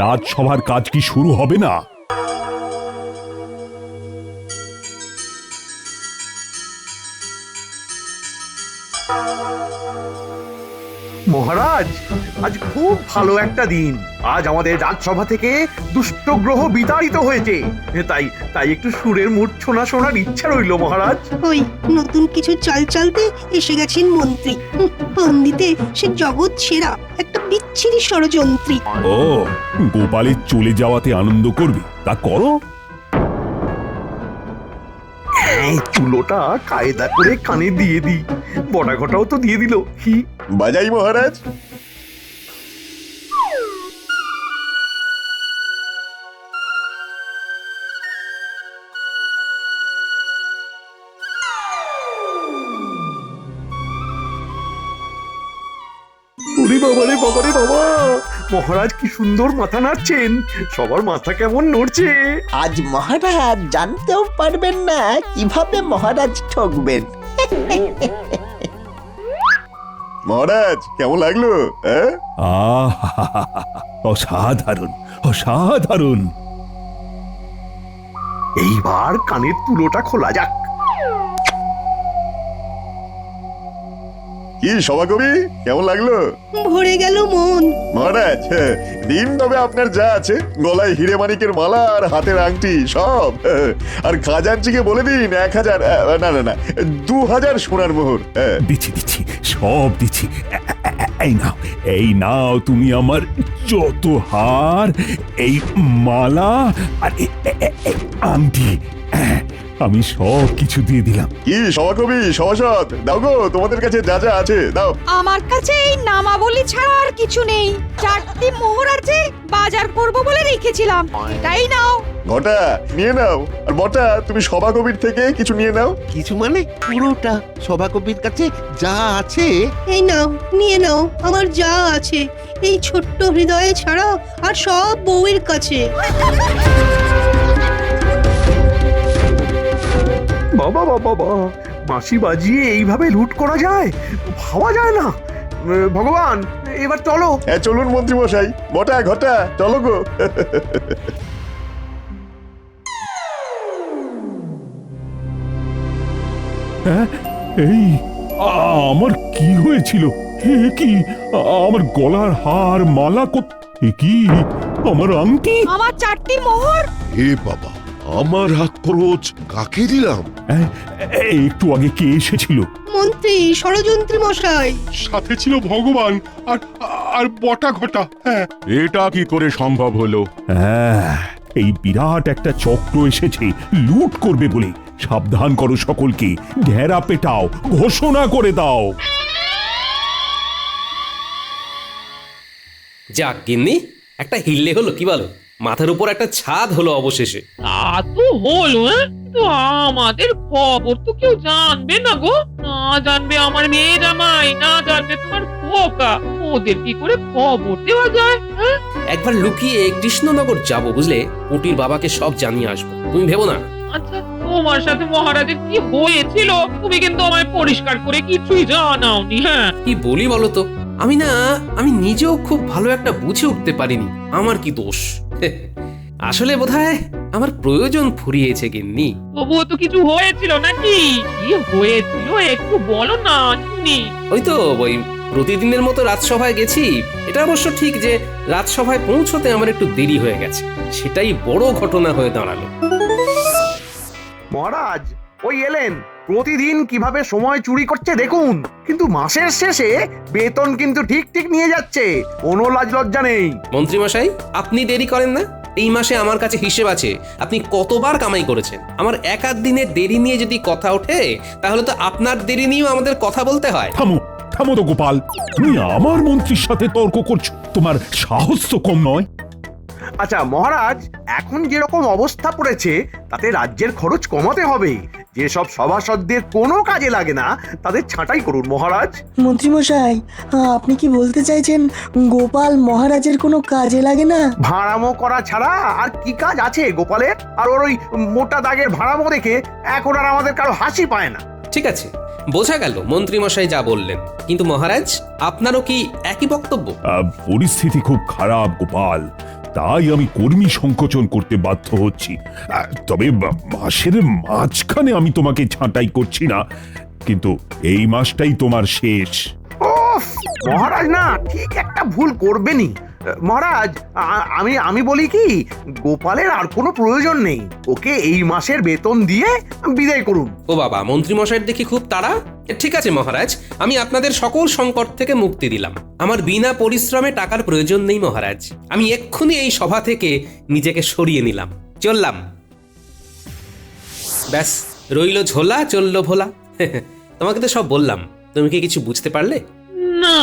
রাজসভার কাজ কি শুরু হবে না? মহারাজ, আজ খুব ভালো একটা দিন। আজ আমাদের রাজসভা থেকে দুষ্ট গ্রহ বিতাড়িত হয়েছে। তাই তাই একটু সুরের মূর্ছনা শোনার ইচ্ছা রইল মহারাজ। ওই নতুন কিছু চাল চালতে এসে গেছেন মন্ত্রী। পণ্ডিতে সে জগৎ সেরা একটা বিচ্ছিরি ষড়যন্ত্রী। ও, গোপালের চলে যাওয়াতে আনন্দ করবে, তা করো। চুলোটা কায়দা করে কানে দিয়ে দিই। বটা ঘটাও তো দিয়ে দিল। কি বাজাই মহারাজ। ওরে বাবা রে বাবা রে বাবা, মহারাজ কি সুন্দর মাথা নাড়ছেন। সবার মাথা কেমন নড়ছে। আজ মহারাজ জানতেও পারবেন না কিভাবে মহারাজ ঠকবেন। মহারাজ কেমন লাগলো? অসাধারণ, অসাধারণ। এইবার কানের তুলোটা খোলা যাক। কি সভাকবি, কেমন লাগলো? ভরে গেল মন। মহারাজ, দিন তবে আপনার যা আছে, গলায় হিরে মানিকের মালা আর হাতের আংটি সব। আর খাজানজিকে বলে দিন 1000, না না না, 2000 সোনার মোহর। দিচ্ছি দিচ্ছি, সব দিচ্ছি। এই নাও তুমি আমার যত হার, এই মালা আর আংটি, আমি সব কিছু দিয়ে দিলাম। কি সভাকবি, সভাসদ, দাও গো তোমাদের কাছে যা যা আছে দাও। আমার কাছে এই নামাবলী ছাড়া আর কিছু নেই। 4টি মোহর আছে, বাজার করব বলে রেখেছিলাম, এটাই নাও। ঘটা নিয়ে নাও। আর বটা, তুমি সভাকবির থেকে কিছু নিয়ে নাও। কিছু মানে পুরোটা। সভাকবির কাছে যা আছে এই নাও, নিয়ে নাও আমার যা আছে। এই ছোট্ট হৃদয়ে ছাড়া আর সব বউয়ের কাছে। বাবা বাবা বাবা, বাঁশি বাজিয়ে এইভাবে লুট করা যায়? ভাবা যায় না। ভগবান, এবার চলো। চলুন মন্ত্রী মশাই, বটা ঘটা চলো গো। এই আমার কি হয়েছিল? কি আমার গলার হার, মালা, কি আমার আংটি, আমার 4টি মোহর। হে বাবা, আমার হাত খরচ কাকে দিলাম? একটু আগে কে এসেছিল? মন্ত্রী ষড়যন্ত্রী মশাই। সাথে ছিল ভগবান আর আর বটা ঘটা। হ্যাঁ, এটা কি করে সম্ভব হলো? এই বিরাট একটা চক্র এসেছে লুট করবে বলে। সাবধান করো সকলকে, ঘেরা পেটাও, ঘোষণা করে দাও। যাক গিন্নি, একটা হিললে হলো, কি বলো? মাথার উপর একটা ছাদ হলো অবশেষে। তা তো হলো, তো আমাদের খবর তো কেউ জানবে না গো। না জানবে আমার মেয়ে জামাই, না জানবে তোমার খোকা, ওদের কি করে খবর দেওয়া যায়? একবার লুকিয়ে কৃষ্ণনগর যাব, বুঝলে? পুটির বাবাকে সব জানিয়ে আসবো, তুমি ভেবো না। আচ্ছা, তোমার সাথে মহারাজের কি হয়েছিল তুমি কিন্তু আমায় পরিষ্কার করে কিছুই জানাওনি। হ্যাঁ, কি বলি বলো তো, আমি নিজেও খুব ভালো একটা বুঝে উঠতে পারিনি আমার কি দোষ। আসলে বোধহয় আমার প্রয়োজন ফুরিয়েছে গিন্নি। তবুও তো কিছু হয়েছিল নাকি? কি হয়েছিল একটু বলো না গিন্নি। ওই তো ওই প্রতিদিনের মতো রাজসভায় গেছি। এটা অবশ্য ঠিক যে রাজসভায় পৌঁছতে আমার একটু দেরি হয়ে গেছে, সেটাই বড় ঘটনা হয়ে দাঁড়ালো। মহারাজ ওই এলেন। প্রতিদিন কিভাবে সময় চুরি করছে দেখুন, কিন্তু মাসের শেষে বেতন কিন্তু ঠিক ঠিক নিয়ে যাচ্ছে, কোনো লাজ লজ্জা নেই। মন্ত্রী মশাই, আপনি দেরি করেন না? এই মাসে আমার কাছে হিসেব আছে, আপনি কতবার কামাই করেছেন। আমার এক আধ দিনের দেরি নিয়ে যদি কথা ওঠে, তাহলে তো আপনার দেরি নিয়েও আমাদের কথা বলতে হয়। থামো থামো তো গোপাল, তুমি আমার মন্ত্রীর সাথে তর্ক করছো, তোমার সাহস তো কম নয়। আচ্ছা মহারাজ, এখন যেরকম অবস্থা পড়েছে তাতে রাজ্যের খরচ কমাতে হবে। যেসব সভাসদদের কোনো কাজে লাগে না তাদের ছাঁটাই করুন মহারাজ। মন্ত্রীমশাই, আপনি কি বলতে চাইছেন গোপাল মহারাজের কোনো কাজে লাগে না? ভাড়ামো করা ছাড়া আর কি কাজ আছে গোপালের? আর ওর ওই মোটা দাগের ভাড়ামো দেখে এখন আর আমাদের কারো হাসি পায় না। ঠিক আছে, বোঝা গেল মন্ত্রী মশাই যা বললেন, কিন্তু মহারাজ আপনারও কি একই বক্তব্য? পরিস্থিতি খুব খারাপ গোপাল, তাই আমি কর্মী সংকোচন করতে বাধ্য হচ্ছি। তবে মাসের মাঝখানে আমি তোমাকে ছাঁটাই করছি না, কিন্তু এই মাসটাই তোমার শেষ। মহারাজ না ঠিক একটা ভুল করবেনই। মহারাজ আমি বলি কি, গোপালের আর কোনো প্রয়োজন নেই, ওকে এই মাসের বেতন দিয়ে বিদায় করুন। ও বাবা, মন্ত্রী মশাইয়ের দেখি খুব তাড়া। ঠিক আছে মহারাজ, আমি আপনাদের সকল সংকট থেকে মুক্তি দিলাম। আমার বিনা পরিশ্রমে টাকার প্রয়োজন নেই মহারাজ। আমি এক্ষুনি এই সভা থেকে নিজেকে সরিয়ে নিলাম, চললাম। ব্যাস, রইল ঝোলা চললো ভোলা। তোমাকে তো সব বললাম, তুমি কি কিছু বুঝতে পারলে? না,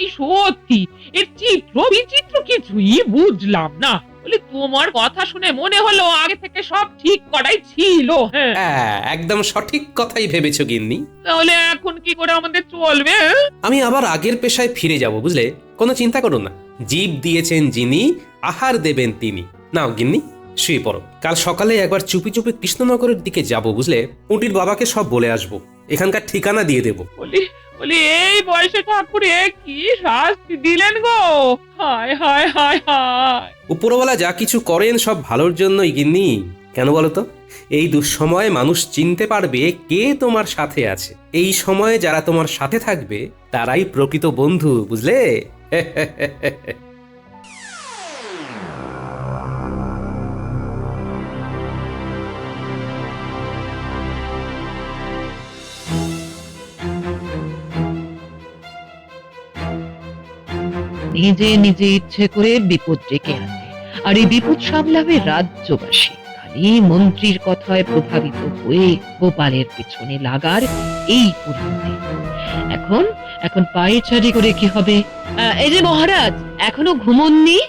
এই সত্যি এর চিত্র বিচিত্র কিছুই বুঝলাম না। বলে তোমার কথা শুনে মনে হলো আগে থেকে সব ঠিক করাই ছিল। হ্যাঁ, একদম সঠিক কথাই ভেবেছো গিন্নি। তাহলে এখন কি করে আমাদের চলবে? আমি আবার আগের পেশায় ফিরে যাব, বুঝলে? কোনো চিন্তা করো না, জীব দিয়েছেন যিনি, আহার দেবেন তিনি। নাও গিন্নি, শুয়ে পড়ো। কাল সকালে একবার চুপি চুপি কৃষ্ণনগরের দিকে যাব, বুঝলে? পুটির বাবাকে সব বলে আসবো, এখানকার ঠিকানা দিয়ে দেবো। বলি এই বয়সে ঠাকুরে কি শাস্তি দিলেন গো! হায় হায় হায় হায়। উপরওয়ালা যা কিছু করেন সব ভালোর জন্যই গিন্নি। কেন বলো তো? এই দুঃসময়ে মানুষ চিনতে পারবে কে তোমার সাথে আছে। এই সময়ে যারা তোমার সাথে থাকবে তারাই প্রকৃত বন্ধু, বুঝলে? নিজে নিজে ইচ্ছে করে বিপদ ডেকে আনে, আর এই বিপদ সামলাবে রাজ্যবাসী। খালি মন্ত্রীর কথায় প্রভাবিত হয়ে গোপালের পেছনে লাগার এই পরিণতি। এখন পায়ে চারি করে কি হবে? এই যে মহারাজ, এখনো ঘুমোননি?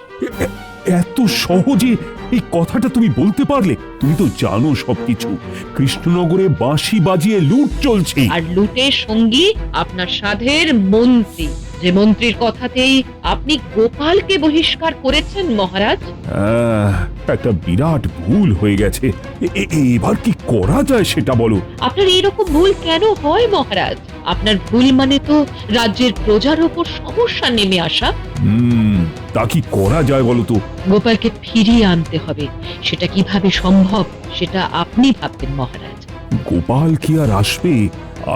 এত সহজে এই কথাটা তুমি বলতে পারলে? তুমি তো জানো সবকিছু। কৃষ্ণনগরে বাঁশি বাজিয়ে লুট চলছে, আর লুটের সঙ্গী আপনার সাধের মন্ত্রী, যে মন্ত্রীর কথাতেই আপনি গোপালকে বহিষ্কার করেছেন মহারাজ। একটা বিরাট ভুল হয়ে গেছে। এবার কি করা যায় সেটা বলো। আপনার এইরকম ভুল কেন হয় মহারাজ? আপনার ভুল মানে তো রাজ্যের প্রজার উপর সমস্যা নেমে আসা। তা কি করা যায় বলো তো? গোপালকে ফিরিয়ে আনতে হবে। সেটা কিভাবে সম্ভব সেটা আপনি ভাবতেন মহারাজ। গোপাল কি আর আসবে?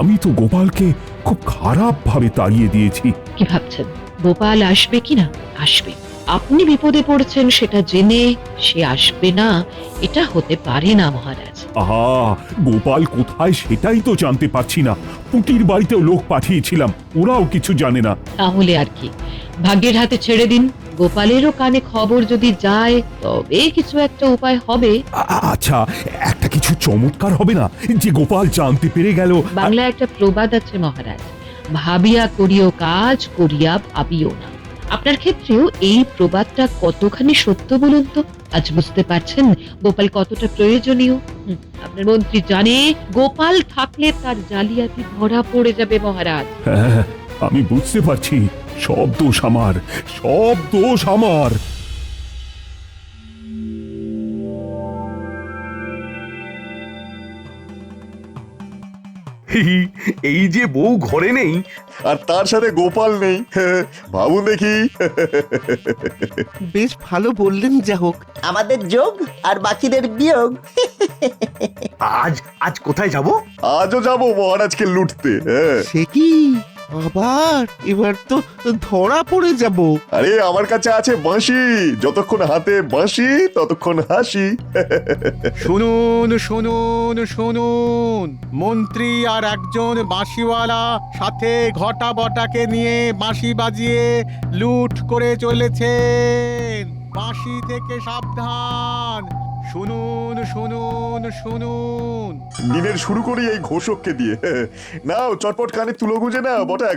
আমি তো গোপালকে খুব খারাপ ভাবে তাড়িয়ে দিয়েছি। কি ভাবছেন গোপাল আসবে কিনা? আসবে, আপনি বিপদে পড়েছেন সেটা জেনে সে আসবে না, এটা হতে পারে না মহারাজ। আহা, গোপাল কোথায় সেটাই তো জানতে পারছি না। পুটির বাড়িতেও লোক পাঠিয়েছিলাম, ওরাও কিছু জানে না। তাহলে আর কি, ভাগ্যের হাতে ছেড়ে দিন। গোপালেরও কানে খবর যদি যায় তবে কিছু একটা উপায় হবে। আচ্ছা, একটা কিছু চমৎকার হবে না যে গোপাল জানতে পেরে গেল? বাংলায় একটা প্রবাদ আছে মহারাজ, ভাবিয়া করিও কাজ, করিয়া ভাবিও না। আপনার ক্ষেত্রেও এই প্রবাদটা কতখানি সত্য বলুন তো? আজ বুঝতে পারছেন গোপাল কতটা প্রয়োজনীয়। আপনার মন্ত্রী জানে গোপাল থাকলে তার জালিয়াতি ধরা পড়ে যাবে মহারাজ। হ্যাঁ, আমি বুঝতে পারছি, সব দোষ আমার, সব দোষ আমার। এই যে বউ ঘরে নেই আর তার সাথে গোপাল নেই, ভাবুন দেখি। বেশ ভালো বললেন। যা হোক, আমাদের যোগ আর বাকিদের বিয়োগ। আজ আজ কোথায় যাব? আজও যাব মহারাজকে লুটতে। সে কি আবার? এবার তো ধরা পড়ে যাব। আরে আমার কাছে আছে বাঁশি, যতক্ষণ হাতে বাঁশি ততক্ষণ হাসি। শুনুন শুনুন শুনুন, মন্ত্রী আর একজন বাঁশিওয়ালা সাথে ঘটা বটাকে নিয়ে বাঁশি বাজিয়ে লুট করে চলেছেন। বাঁশি থেকে সাবধান। শুনুন শুনুন শুনুন। দিনের শুরু করি এই ঘোষককে দিয়ে। নাও চটপট কানে তুলো গুঁজে নাও বটা।